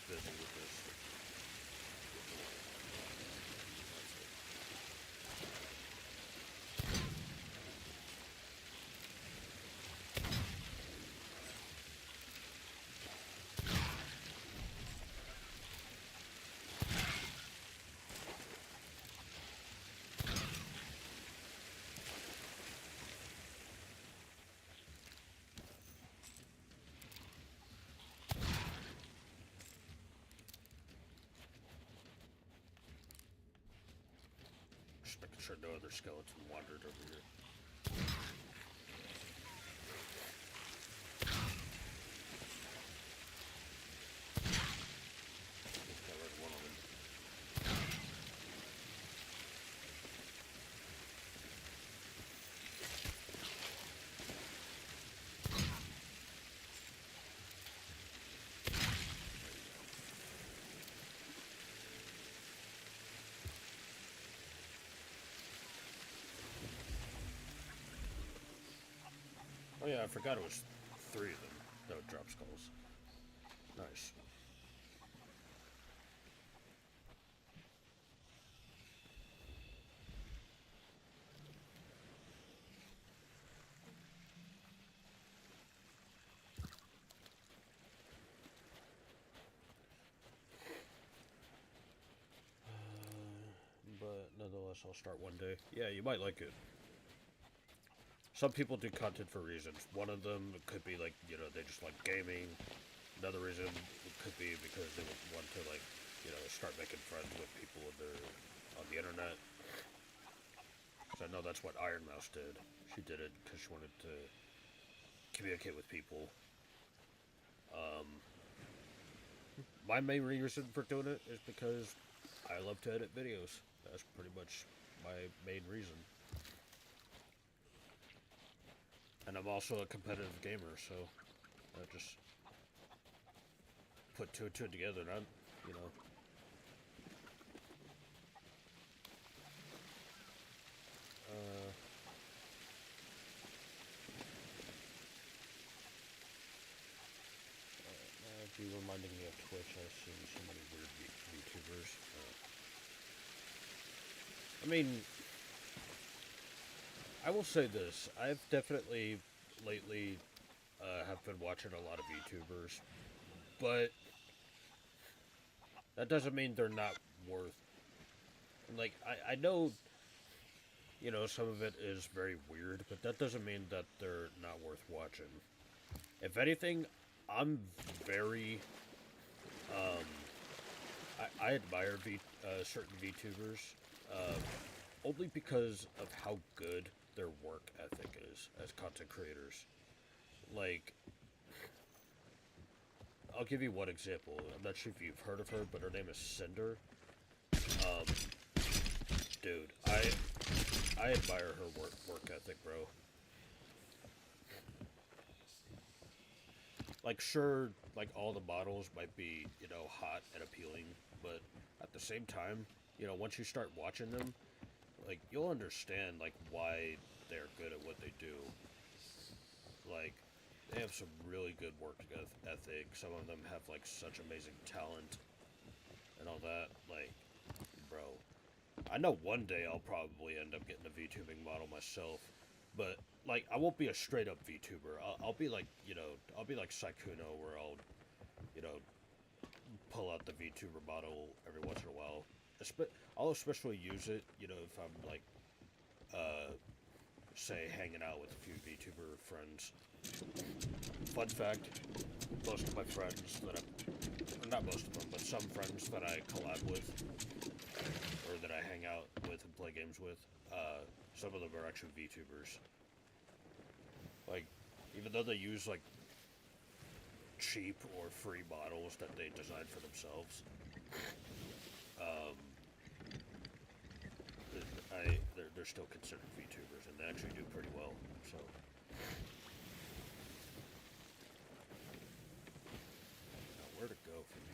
busy with this. Just making sure no other skeleton wandered over here. Just got rid of one of them. Oh yeah, I forgot it was 3 of them that would drop skulls. Nice. But nonetheless, I'll start one day. Yeah, you might like it. Some people do content for reasons. One of them could be like, you know, they just like gaming. Another reason could be because they want to like, you know, start making friends with people on the internet. Because I know that's what Iron Mouse did. She did it because she wanted to communicate with people. My main reason for doing it is because I love to edit videos. That's pretty much my main reason. And I'm also a competitive gamer, so I just put 2 and 2 together, and I'm, you know. Be reminding me of Twitch. I've seen so many weird YouTubers. I mean, I will say this. I've definitely lately have been watching a lot of YouTubers. but that doesn't mean they're not worth. Like I know, some of it is very weird, but that doesn't mean that they're not worth watching. If anything, I'm very I admire certain VTubers, only because of how good their work ethic is as content creators. Like, I'll give you one example. I'm not sure if you've heard of her, but her name is Cinder. Um, Dude, I admire her work ethic, bro. Like, sure, like all the models might be, hot and appealing, but at the same time, once you start watching them, like you'll understand like why they're good at what they do. Like, they have some really good work ethic. Some of them have like such amazing talent and all that. Like, bro, I know one day I'll probably end up getting a VTubing model myself, but like I won't be a straight up VTuber. I'll be like, I'll be like Saikuno, where I'll, you know, pull out the VTuber model every once in a while. I'll especially use it, if I'm like, say, hanging out with a few VTuber friends. Fun fact: most of my friends that or not most of them, but some friends that I collab with, or that I hang out with and play games with, some of them are actually VTubers. Like, even though they use like cheap or free models that they designed for themselves, um, they're still considered VTubers, and they actually do pretty well. So, now where to go from here?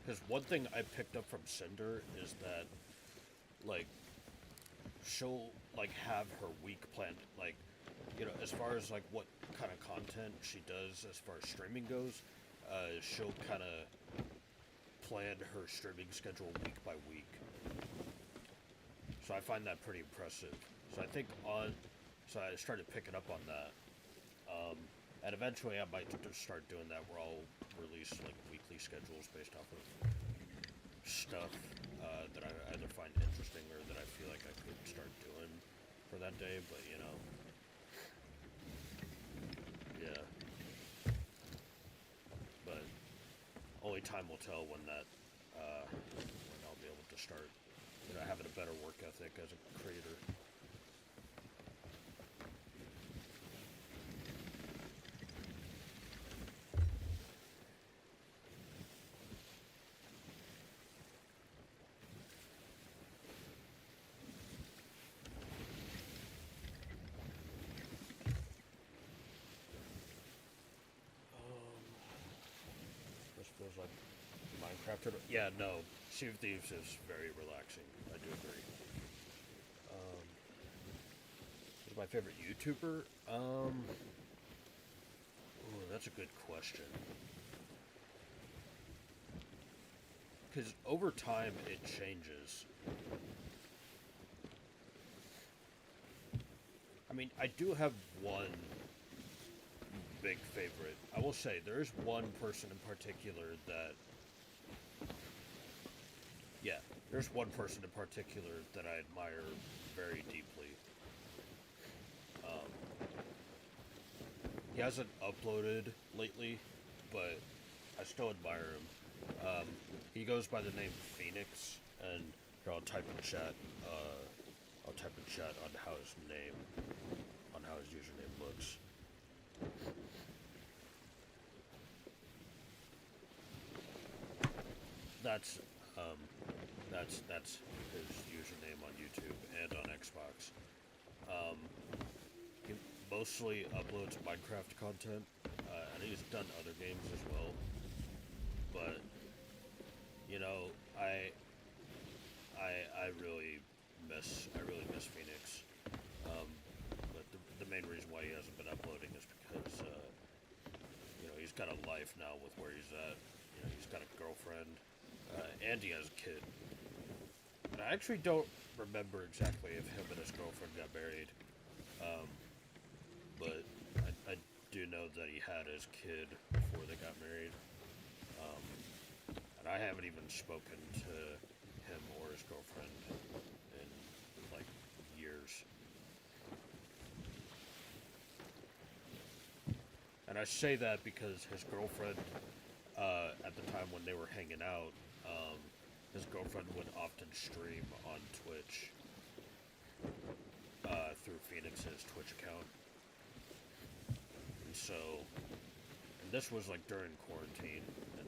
Because one thing I picked up from Cinder is that, like, she'll like have her week planned, like, as far as like what kind of content she does as far as streaming goes. She'll kind of plan her streaming schedule week by week. So I find that pretty impressive. So I think so I started picking up on that. And eventually I might just start doing that, where I'll release like weekly schedules based off of stuff that I either find interesting or that I feel like I could start doing for that day. But yeah. But only time will tell when I'll be able to start, having a better work ethic as a creator. This feels like Minecraft. Yeah, no. Sea of Thieves is very relaxing. I do agree. Who's my favorite YouTuber? Ooh, that's a good question. Because over time it changes. I mean, I do have one big favorite. I will say there is one person in particular that, yeah, there's one person in particular that I admire very deeply. He hasn't uploaded lately, but I still admire him. He goes by the name Phoenix, and here, I'll type in chat. I'll type in chat on how his username looks. That's his username on YouTube and on Xbox. He mostly uploads Minecraft content, and he's done other games as well. But girlfriend, and he has a kid. And I actually don't remember exactly if him and his girlfriend got married, but I do know that he had his kid before they got married. And I haven't even spoken to him or his girlfriend in like years. And I say that because his girlfriend, at the time when they were hanging out, his girlfriend would often stream on Twitch through Phoenix's Twitch account. And so, and this was like during quarantine, and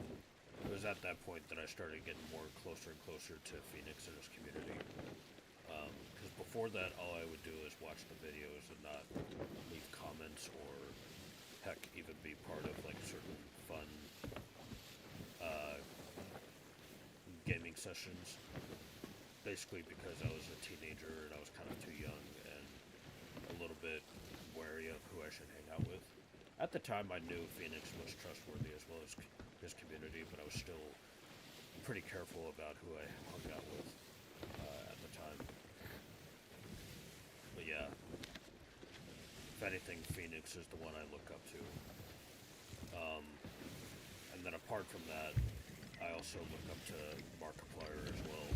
it was at that point that I started getting more closer and closer to Phoenix and his community. Because before that, all I would do is watch the videos and not leave comments or, heck, even be part of like certain fun gaming sessions. Basically because I was a teenager and I was kind of too young and a little bit wary of who I should hang out with. At the time, I knew Phoenix was trustworthy as well as his community, but I was still pretty careful about who I hung out with at the time. But yeah, if anything, Phoenix is the one I look up to. And then apart from that, I also look up to Markiplier as well.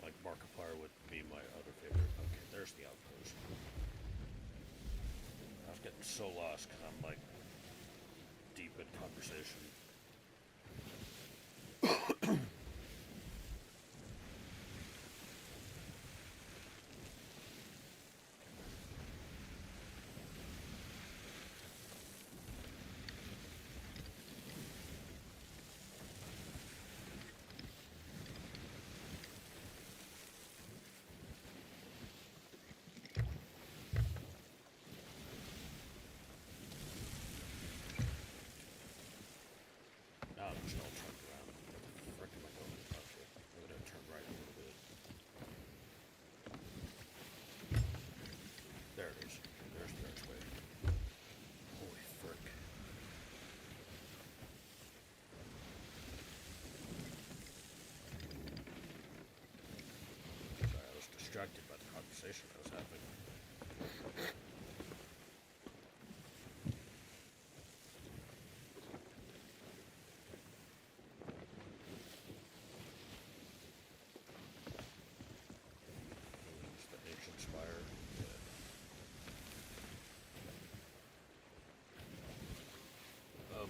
Like, Markiplier would be my other favorite. Okay, there's the outpost. I was getting so lost because I'm, like, deep in conversation. Now I'm just all turned around. What the frick am I going? Okay, I'm gonna turn right a little bit. There it is. There's the archway. Holy frick. Sorry, I was distracted by the conversation I was having. It's the ancient spire. Yeah.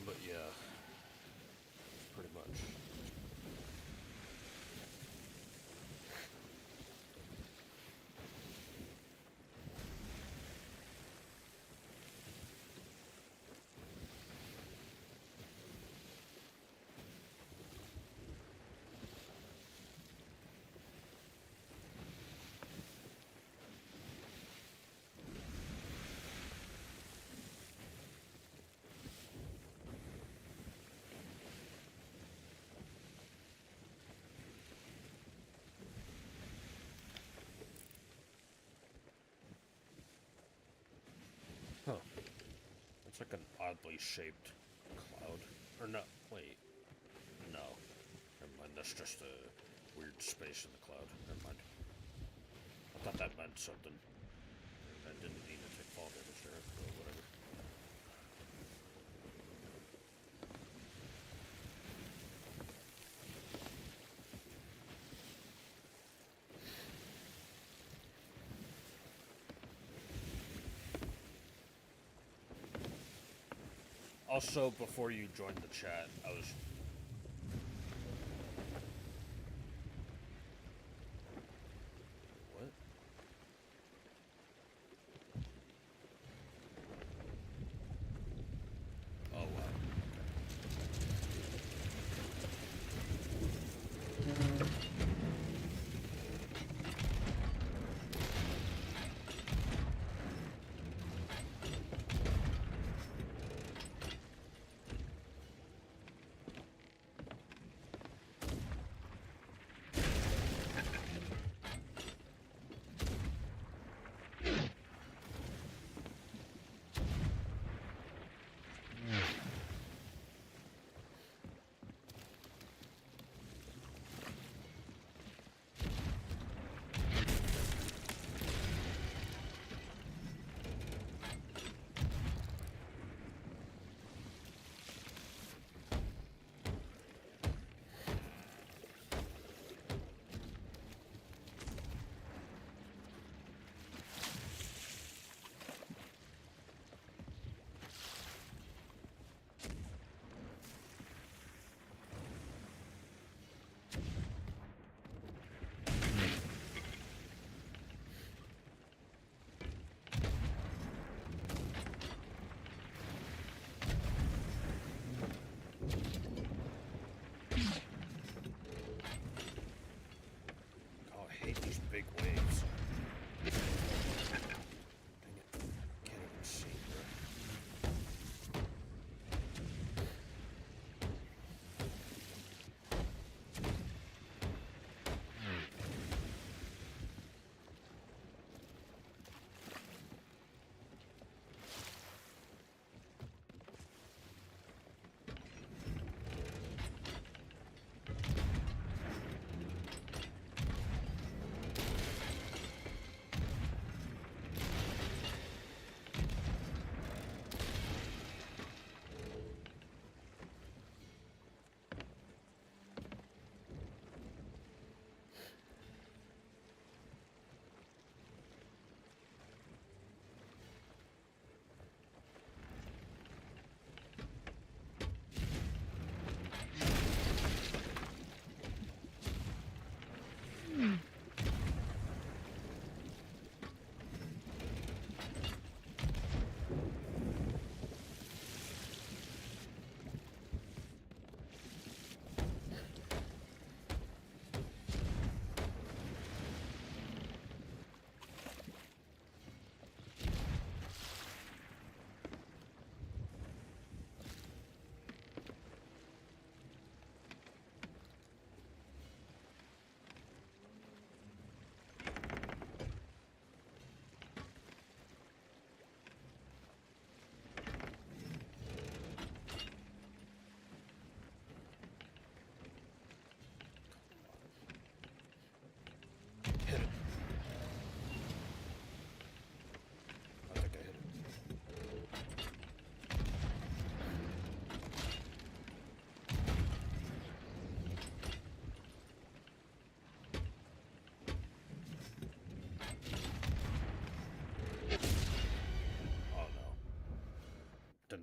But yeah, pretty much. Huh. It's like an oddly shaped cloud. Or no, wait. No. Never mind, that's just a weird space in the cloud. Never mind. I thought that meant something. I didn't mean to take fall damage there, but whatever. Also, before you joined the chat, I was... What? Oh, wow.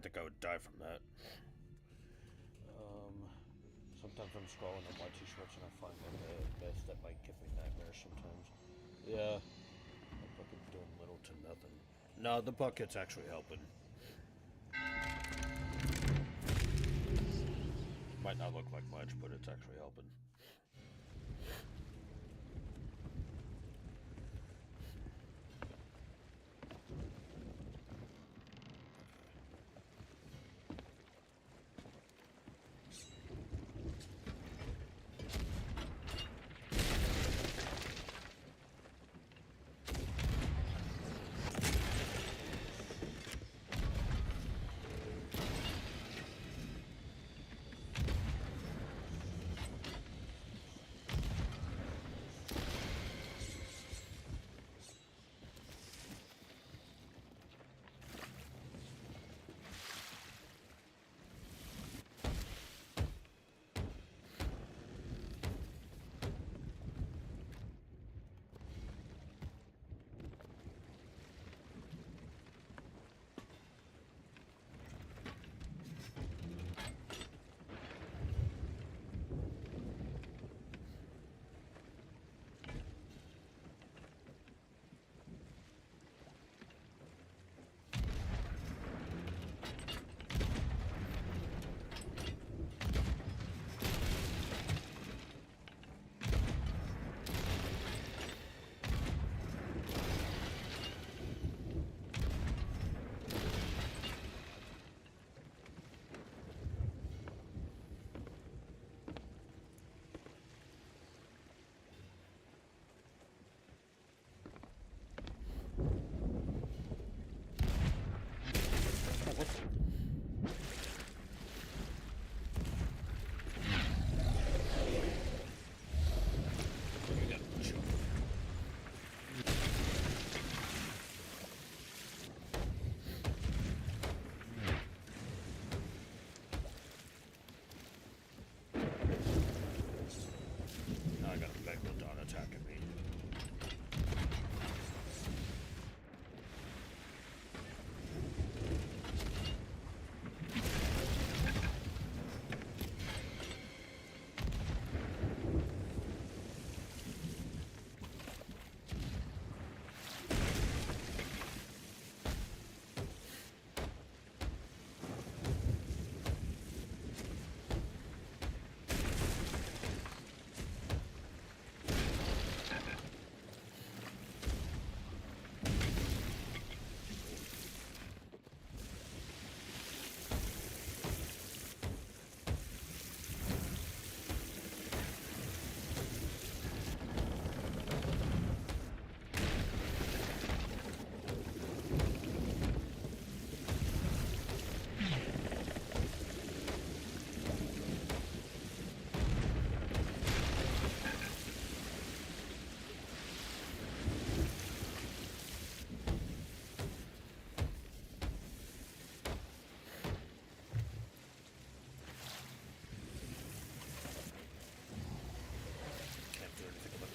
think I would die from that. Sometimes I'm scrolling on my t-shirts and I find like a vest that might give me nightmares sometimes. Yeah, that bucket's doing little to nothing. No, the bucket's actually helping. Might not look like much, but it's actually helping.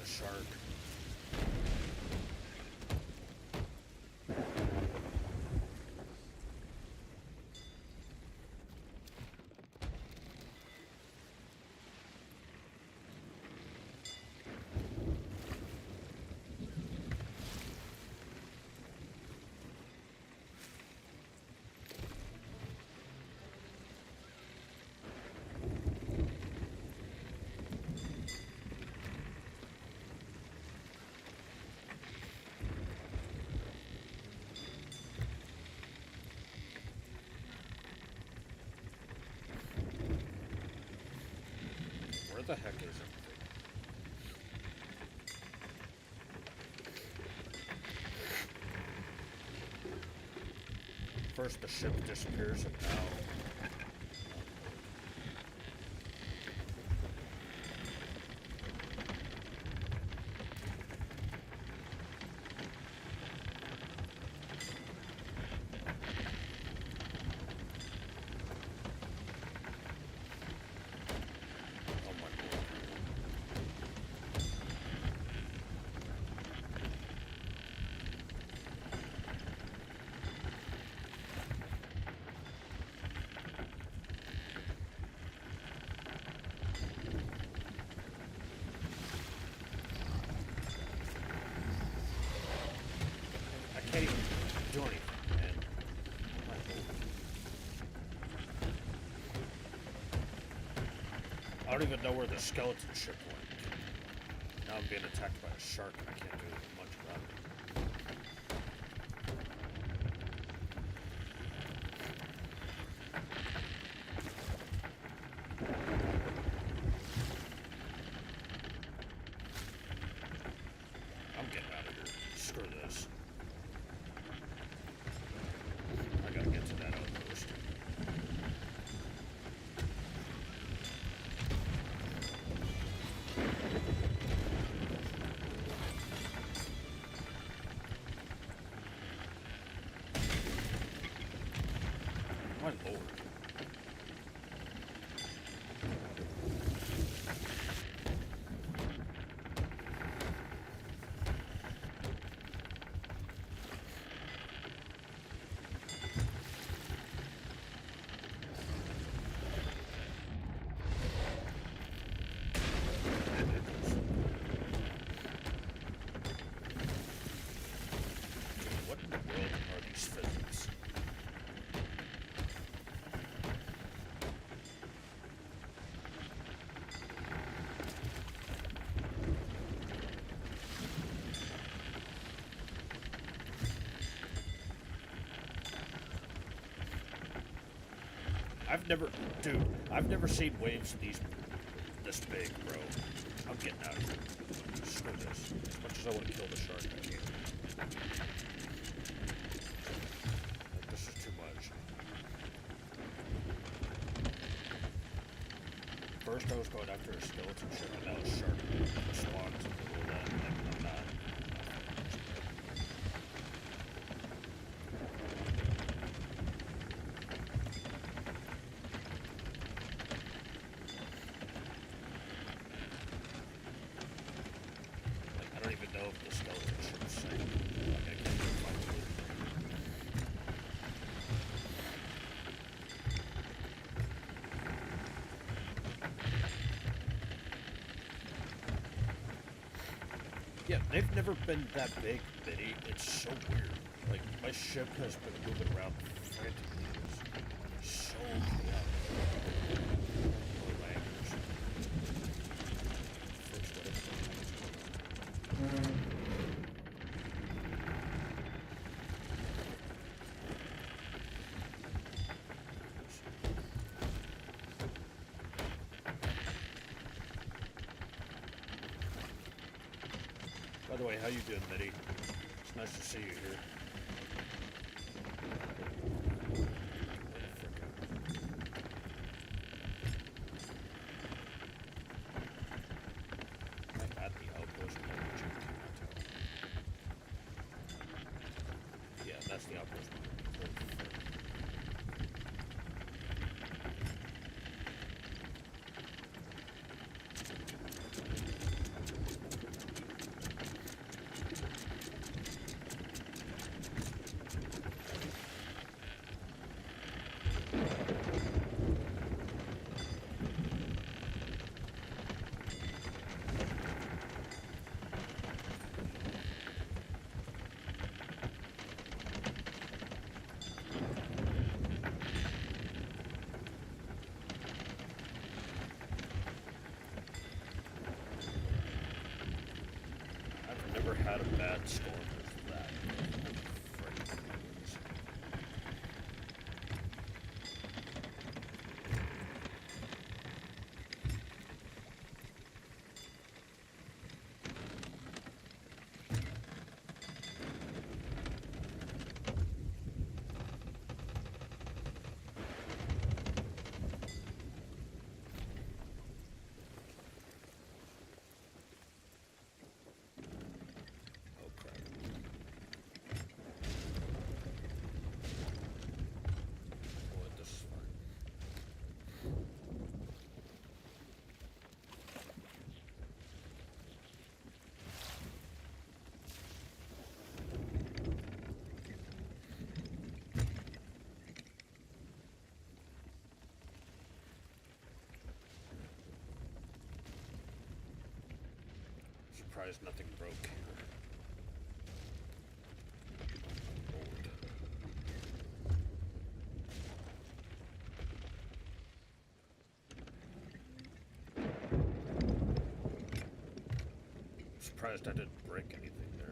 Shark. Where the heck is everything? First the ship disappears and now... I don't even know where the skeleton ship went. Now I'm being attacked by a shark and I can't do much about it. I'm getting out of here. Screw this. I gotta get to that outpost. My lord. What in the world are these physics? I've never seen waves this big, bro. I'm getting out of here. Screw this. As much as I want to kill the shark, I can't. Like, this is too much. First I was going after a skeleton ship, and now a shark spawns in the middle of that, and I'm not. Like, I don't even know if the skeleton ship's safe. Like, I can't even find the loot. Yeah, they've never been that big, Biddy. It's so weird. Like, my ship has been moving around frantically. It's so chaotic. Oh, my anchors. First wave. By the way, how you doing, Mitty? It's nice to see you here. Am I at the outpost? Yeah, that's the outpost. I've never had a bad storm with that. Friggin' things. Oh crap. Boy, this is fun. Surprised nothing broke here. Lord. surprised I didn't break anything there.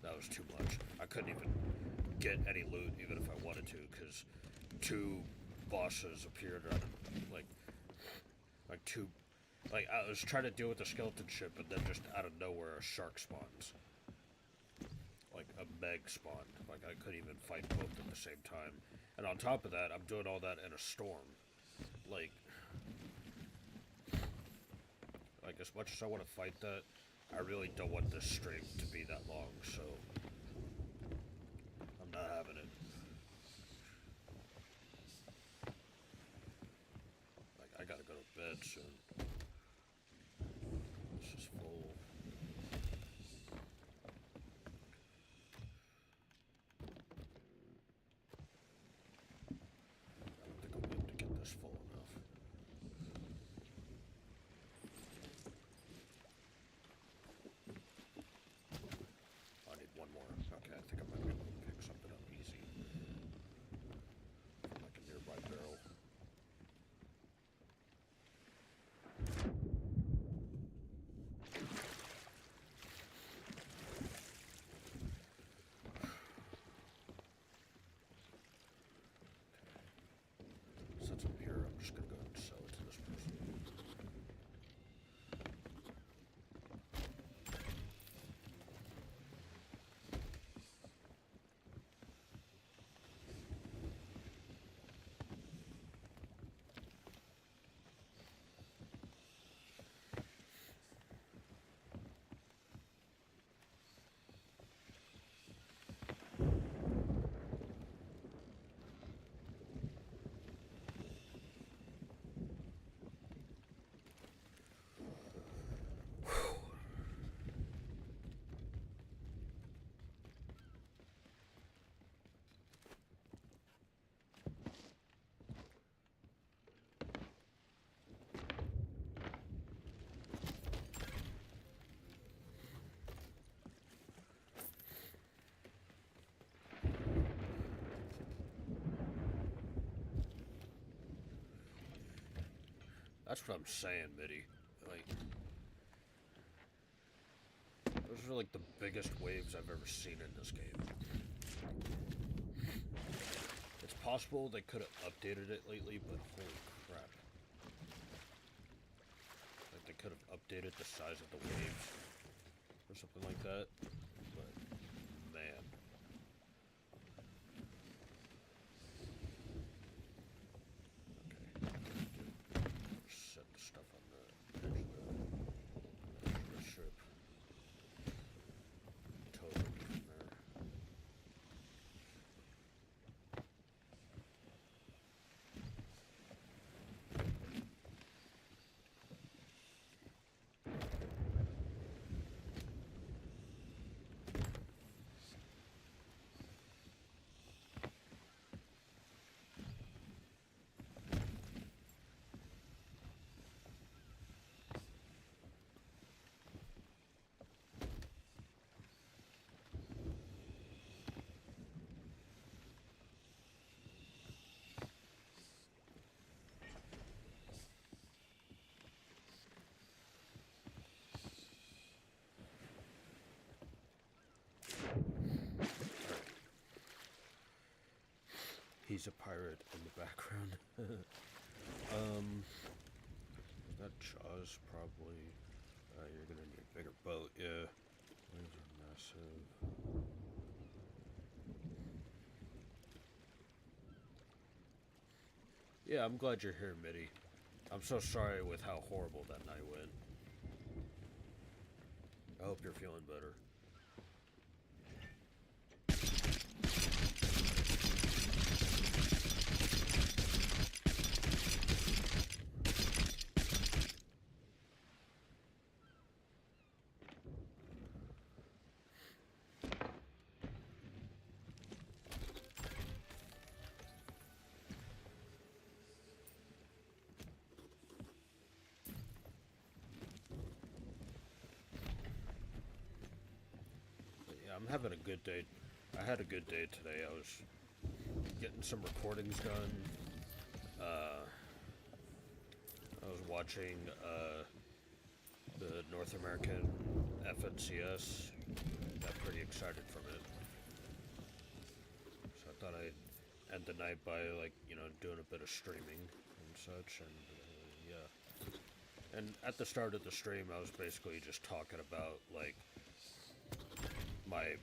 That was too much. I couldn't even get any loot even if I wanted to, because 2 bosses appeared out of, like 2, like I was trying to deal with the skeleton ship, and then just out of nowhere a shark spawns. Like a meg spawned. Like I couldn't even fight both at the same time. And on top of that, I'm doing all that in a storm. Like as much as I want to fight that, I really don't want this stream to be that long, so I'm not having it. Like, I gotta go to bed soon. This is full. I don't think I'll be able to get this full enough. I need one more. Okay, I think I might be able to pick something up easy. From like a nearby barrel. Since I'm here, I'm just gonna go ahead and sell it to this person. That's what I'm saying, Mitty. Like, those are like the biggest waves I've ever seen in this game. It's possible they could have updated it lately, but holy crap. Like, they could have updated the size of the waves or something like that. But, man. Set the stuff on the edge of the ship. Totally from there. He's a pirate in the background. Is that Jaws? Probably. You're gonna need a bigger boat, yeah. Waves are massive. Yeah, I'm glad you're here, Mitty. I'm so sorry with how horrible that night went. I hope you're feeling better. I'm having a good day. I had a good day today. I was getting some recordings done. I was watching the North American FNCS. Got pretty excited from it. So I thought I'd end the night by, like, doing a bit of streaming and such. And yeah. And at the start of the stream, I was basically just talking about, like, my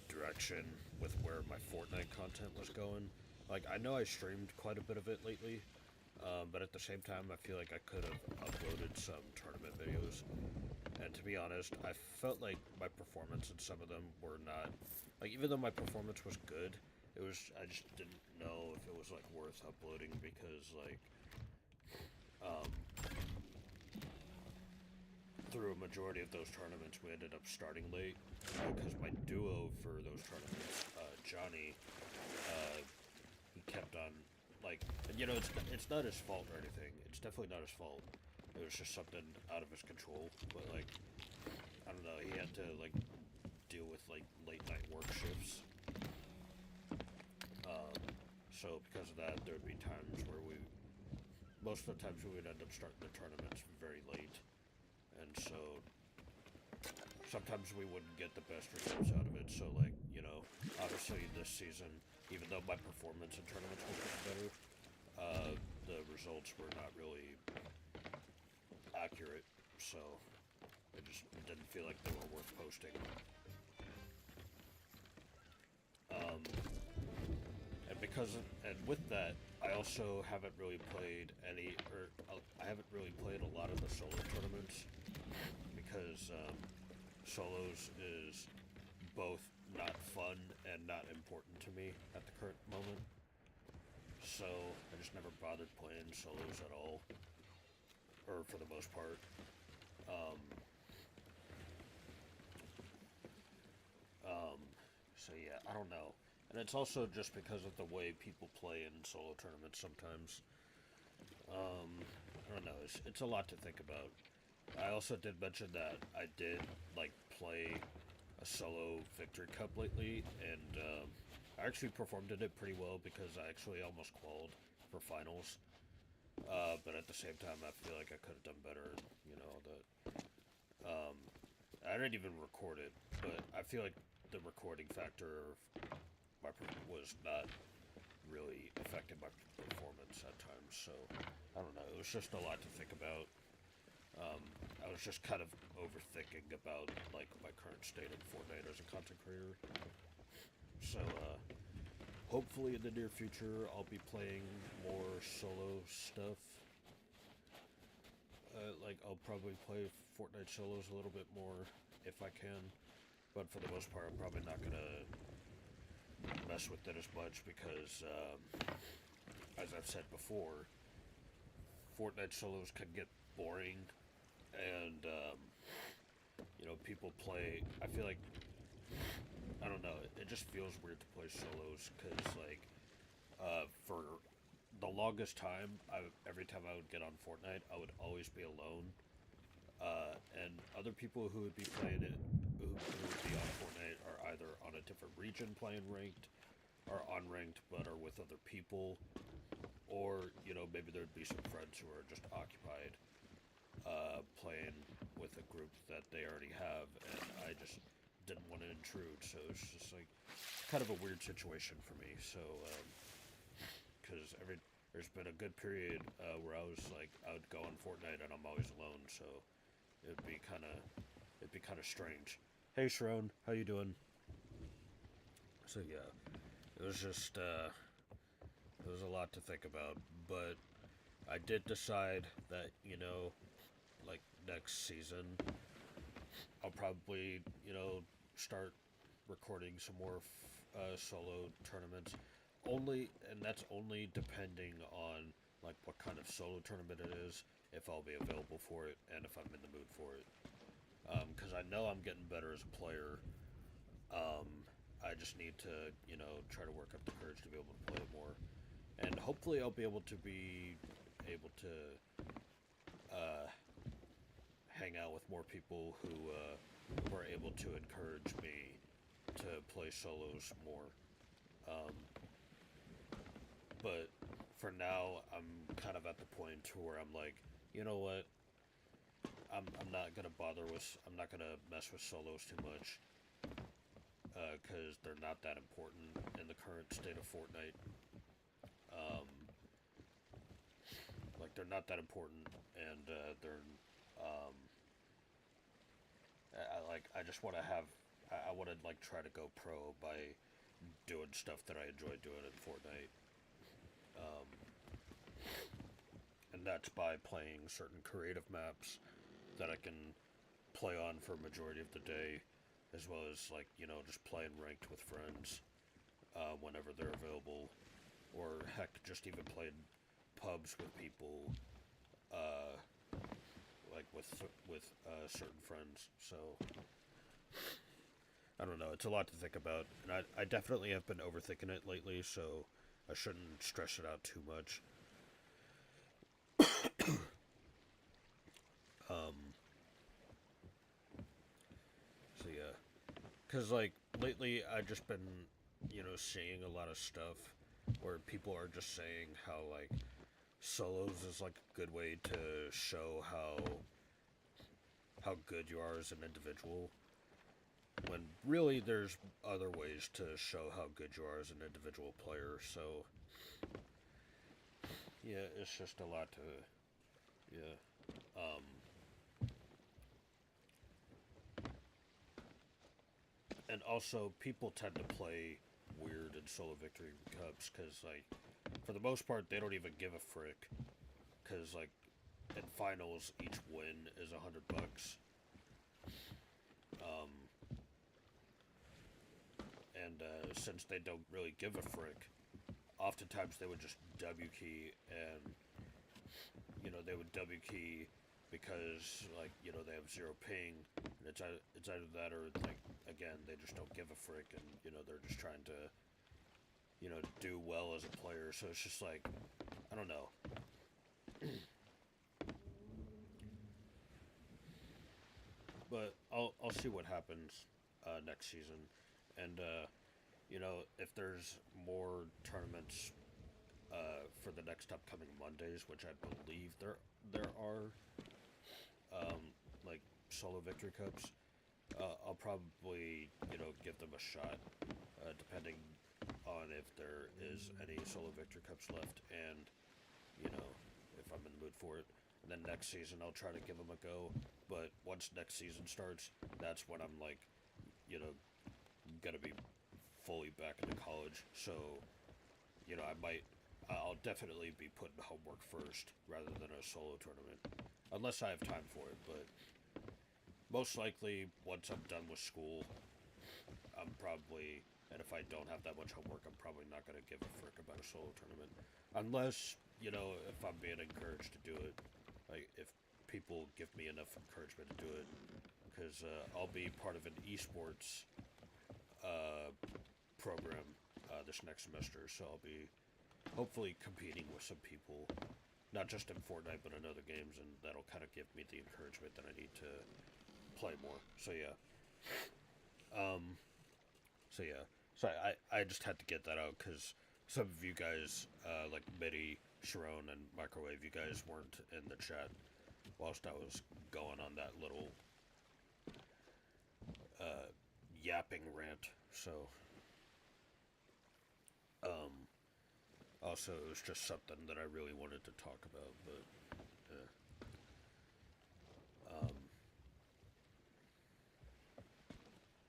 direction with where my Fortnite content was going. Like, I know I streamed quite a bit of it lately, but at the same time, I feel like I could have uploaded some tournament videos. And to be honest, I felt like my performance in some of them were not, like, even though my performance was good, I just didn't know if it was, like, worth uploading because, like, through a majority of those tournaments, we ended up starting late because my duo for those tournaments, Johnny, he kept on, like, and it's not his fault or anything. It's definitely not his fault. It was just something out of his control. But, like, I don't know. He had to, like, deal with, like, late night work shifts. So because of that, there would be times where most of the times we would end up starting the tournaments very late. And so sometimes we wouldn't get the best results out of it. So, like, obviously this season, even though my performance in tournaments was getting better, the results were not really accurate. So it just didn't feel like they were worth posting. And with that, I also haven't really played I haven't really played a lot of the solo tournaments because solos is both not fun and not important to me at the current moment. So I just never bothered playing solos at all, or for the most part. So yeah, I don't know. And it's also just because of the way people play in solo tournaments sometimes. I don't know, it's a lot to think about. I also did mention that I did, like, play a solo Victory Cup lately, and I actually performed in it pretty well because I actually almost qualified for finals. But at the same time, I feel like I could have done better, I didn't even record it, but I feel like the recording factor was not really affecting my performance at times, so I don't know, it was just a lot to think about. I was just kind of overthinking about, like, my current state of Fortnite as a content creator. So, hopefully in the near future, I'll be playing more solo stuff. Like, I'll probably play Fortnite solos a little bit more if I can, but for the most part, I'm probably not gonna mess with it as much because, as I've said before, Fortnite solos can get boring, and people play. I feel like, I don't know. It just feels weird to play solos because, like, for the longest time, every time I would get on Fortnite, I would always be alone, and other people who would be playing it, who would be on Fortnite, are either on a different region playing ranked, or unranked but are with other people, or maybe there'd be some friends who are just occupied playing with a group that they already have, and I just didn't want to intrude, so it's just, like, kind of a weird situation for me. So because there's been a good period where I would go on Fortnite and I'm always alone, so it'd be kind of strange. Hey Sharon, how you doing? So yeah, it was just it was a lot to think about, but I did decide that, like next season, I'll probably, start recording some more solo tournaments. And that's only depending on like what kind of solo tournament it is, if I'll be available for it, and if I'm in the mood for it. Because I know I'm getting better as a player. Um, I just need to, try to work up the courage to be able to play it more, and hopefully I'll be able to uh, hang out with more people who are able to encourage me to play solos more. Um, but for now, I'm kind of at the point to where I'm like, you know what? I'm not gonna bother with. I'm not gonna mess with solos too much because they're not that important in the current state of Fortnite. Um, like they're not that important, and they're um, I just want to have. I want to like try to go pro by doing stuff that I enjoy doing in Fortnite. Um, and that's by playing certain creative maps that I can play on for a majority of the day, as well as like just playing ranked with friends whenever they're available, or heck, just even playing pubs with people, uh, like with certain friends. So I don't know. It's a lot to think about, and I definitely have been overthinking it lately. So I shouldn't stress it out too much. Um, so yeah, because like lately I've just been seeing a lot of stuff where people are just saying how like solos is like a good way to show how good you are as an individual, when really there's other ways to show how good you are as an individual player. So yeah, it's just a lot to yeah. And also people tend to play weird in solo victory cups because like for the most part they don't even give a frick, because like in finals each win is $100. um, and since they don't really give a frick, oftentimes they would just W key, and they would W key because like they have zero ping, and it's either that or like again they just don't give a frick, and they're just trying to do well as a player. So it's just like I don't know. But I'll see what happens next season, and if there's more tournaments for the next upcoming Mondays, which I believe there are, like solo victory cups. I'll probably give them a shot, depending on if there is any solo victory cups left, and if I'm in the mood for it. And then next season I'll try to give them a go. But once next season starts, that's when I'm like, you know, gonna be fully back into college. So I'll definitely be putting homework first rather than a solo tournament, unless I have time for it. But most likely, once I'm done with school, I'm probably, and if I don't have that much homework, I'm probably not going to give a frick about a solo tournament. Unless, if I'm being encouraged to do it. Like, if people give me enough encouragement to do it. Because I'll be part of an esports program this next semester, so I'll be hopefully competing with some people, not just in Fortnite, but in other games, and that'll kind of give me the encouragement that I need to play more. So yeah. So yeah. So I just had to get that out because some of you guys, like Mitty, Sharon, and Microwave, you guys weren't in the chat whilst I was going on that little yapping rant. So, also it was just something that I really wanted to talk about, but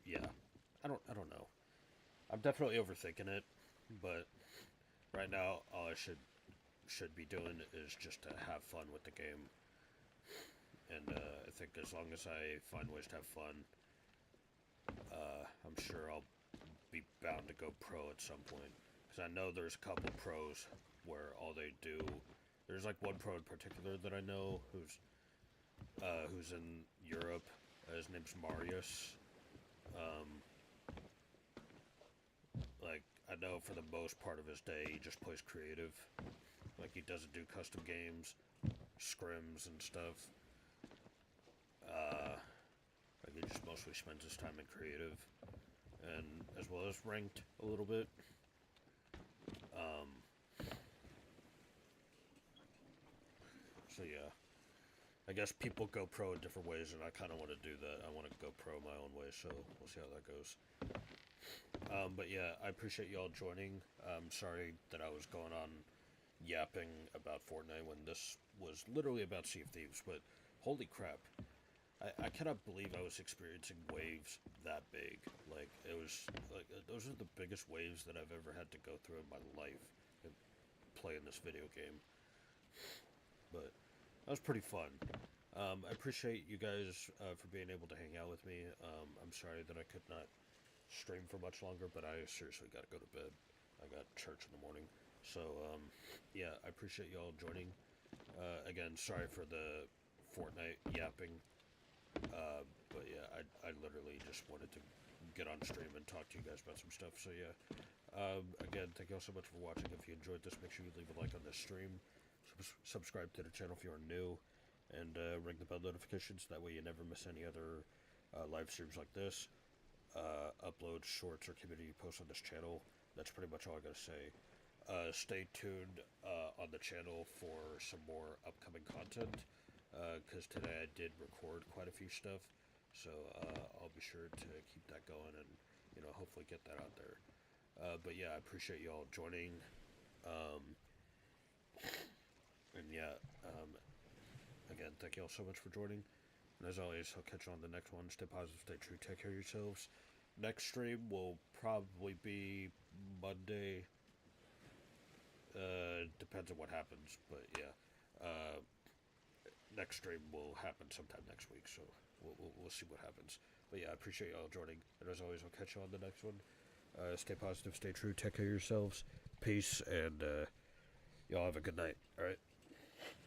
yeah, I don't know. I'm definitely overthinking it, but right now all I should should be doing is just to have fun with the game. And I think as long as I find ways to have fun, I'm sure I'll be bound to go pro at some point. Because I know there's a couple pros where all they do. There's like one pro in particular that I know who's in Europe. His name's Marius. Like, I know for the most part of his day, he just plays creative. Like, he doesn't do custom games, scrims, and stuff. Like, he just mostly spends his time in creative, and as well as ranked a little bit. So yeah, I guess people go pro in different ways, and I kind of want to do that. I want to go pro my own way, so we'll see how that goes. But yeah, I appreciate y'all joining. I'm sorry that I was going on yapping about Fortnite when this was literally about Sea of Thieves, but holy crap. I cannot believe I was experiencing waves that big. Like, it was, like, those are the biggest waves that I've ever had to go through in my life playing this video game. But that was pretty fun. I appreciate you guys for being able to hang out with me. I'm sorry that I could not stream for much longer, but I seriously got to go to bed. I got church in the morning. So, yeah, I appreciate y'all joining. Again, sorry for the Fortnite yapping. But yeah, I literally just wanted to get on stream and talk to you guys about some stuff. So yeah, again, thank you all so much for watching. If you enjoyed this, make sure you leave a like on this stream. Subscribe to the channel if you are new, and ring the bell notifications. That way you never miss any other live streams like this. Upload shorts or community posts on this channel. That's pretty much all I gotta say. Stay tuned on the channel for some more upcoming content, because today I did record quite a few stuff, so I'll be sure to keep that going and, you know, hopefully get that out there. But yeah, I appreciate y'all joining, and yeah, again, thank y'all so much for joining, and as always, I'll catch you on the next one. Stay positive, stay true, take care of yourselves. Next stream will probably be Monday. Depends on what happens, but yeah. Next stream will happen sometime next week, so we'll see what happens. But yeah, I appreciate y'all joining, and as always, I'll catch you on the next one. Stay positive, stay true, take care of yourselves. Peace, and y'all have a good night. All right.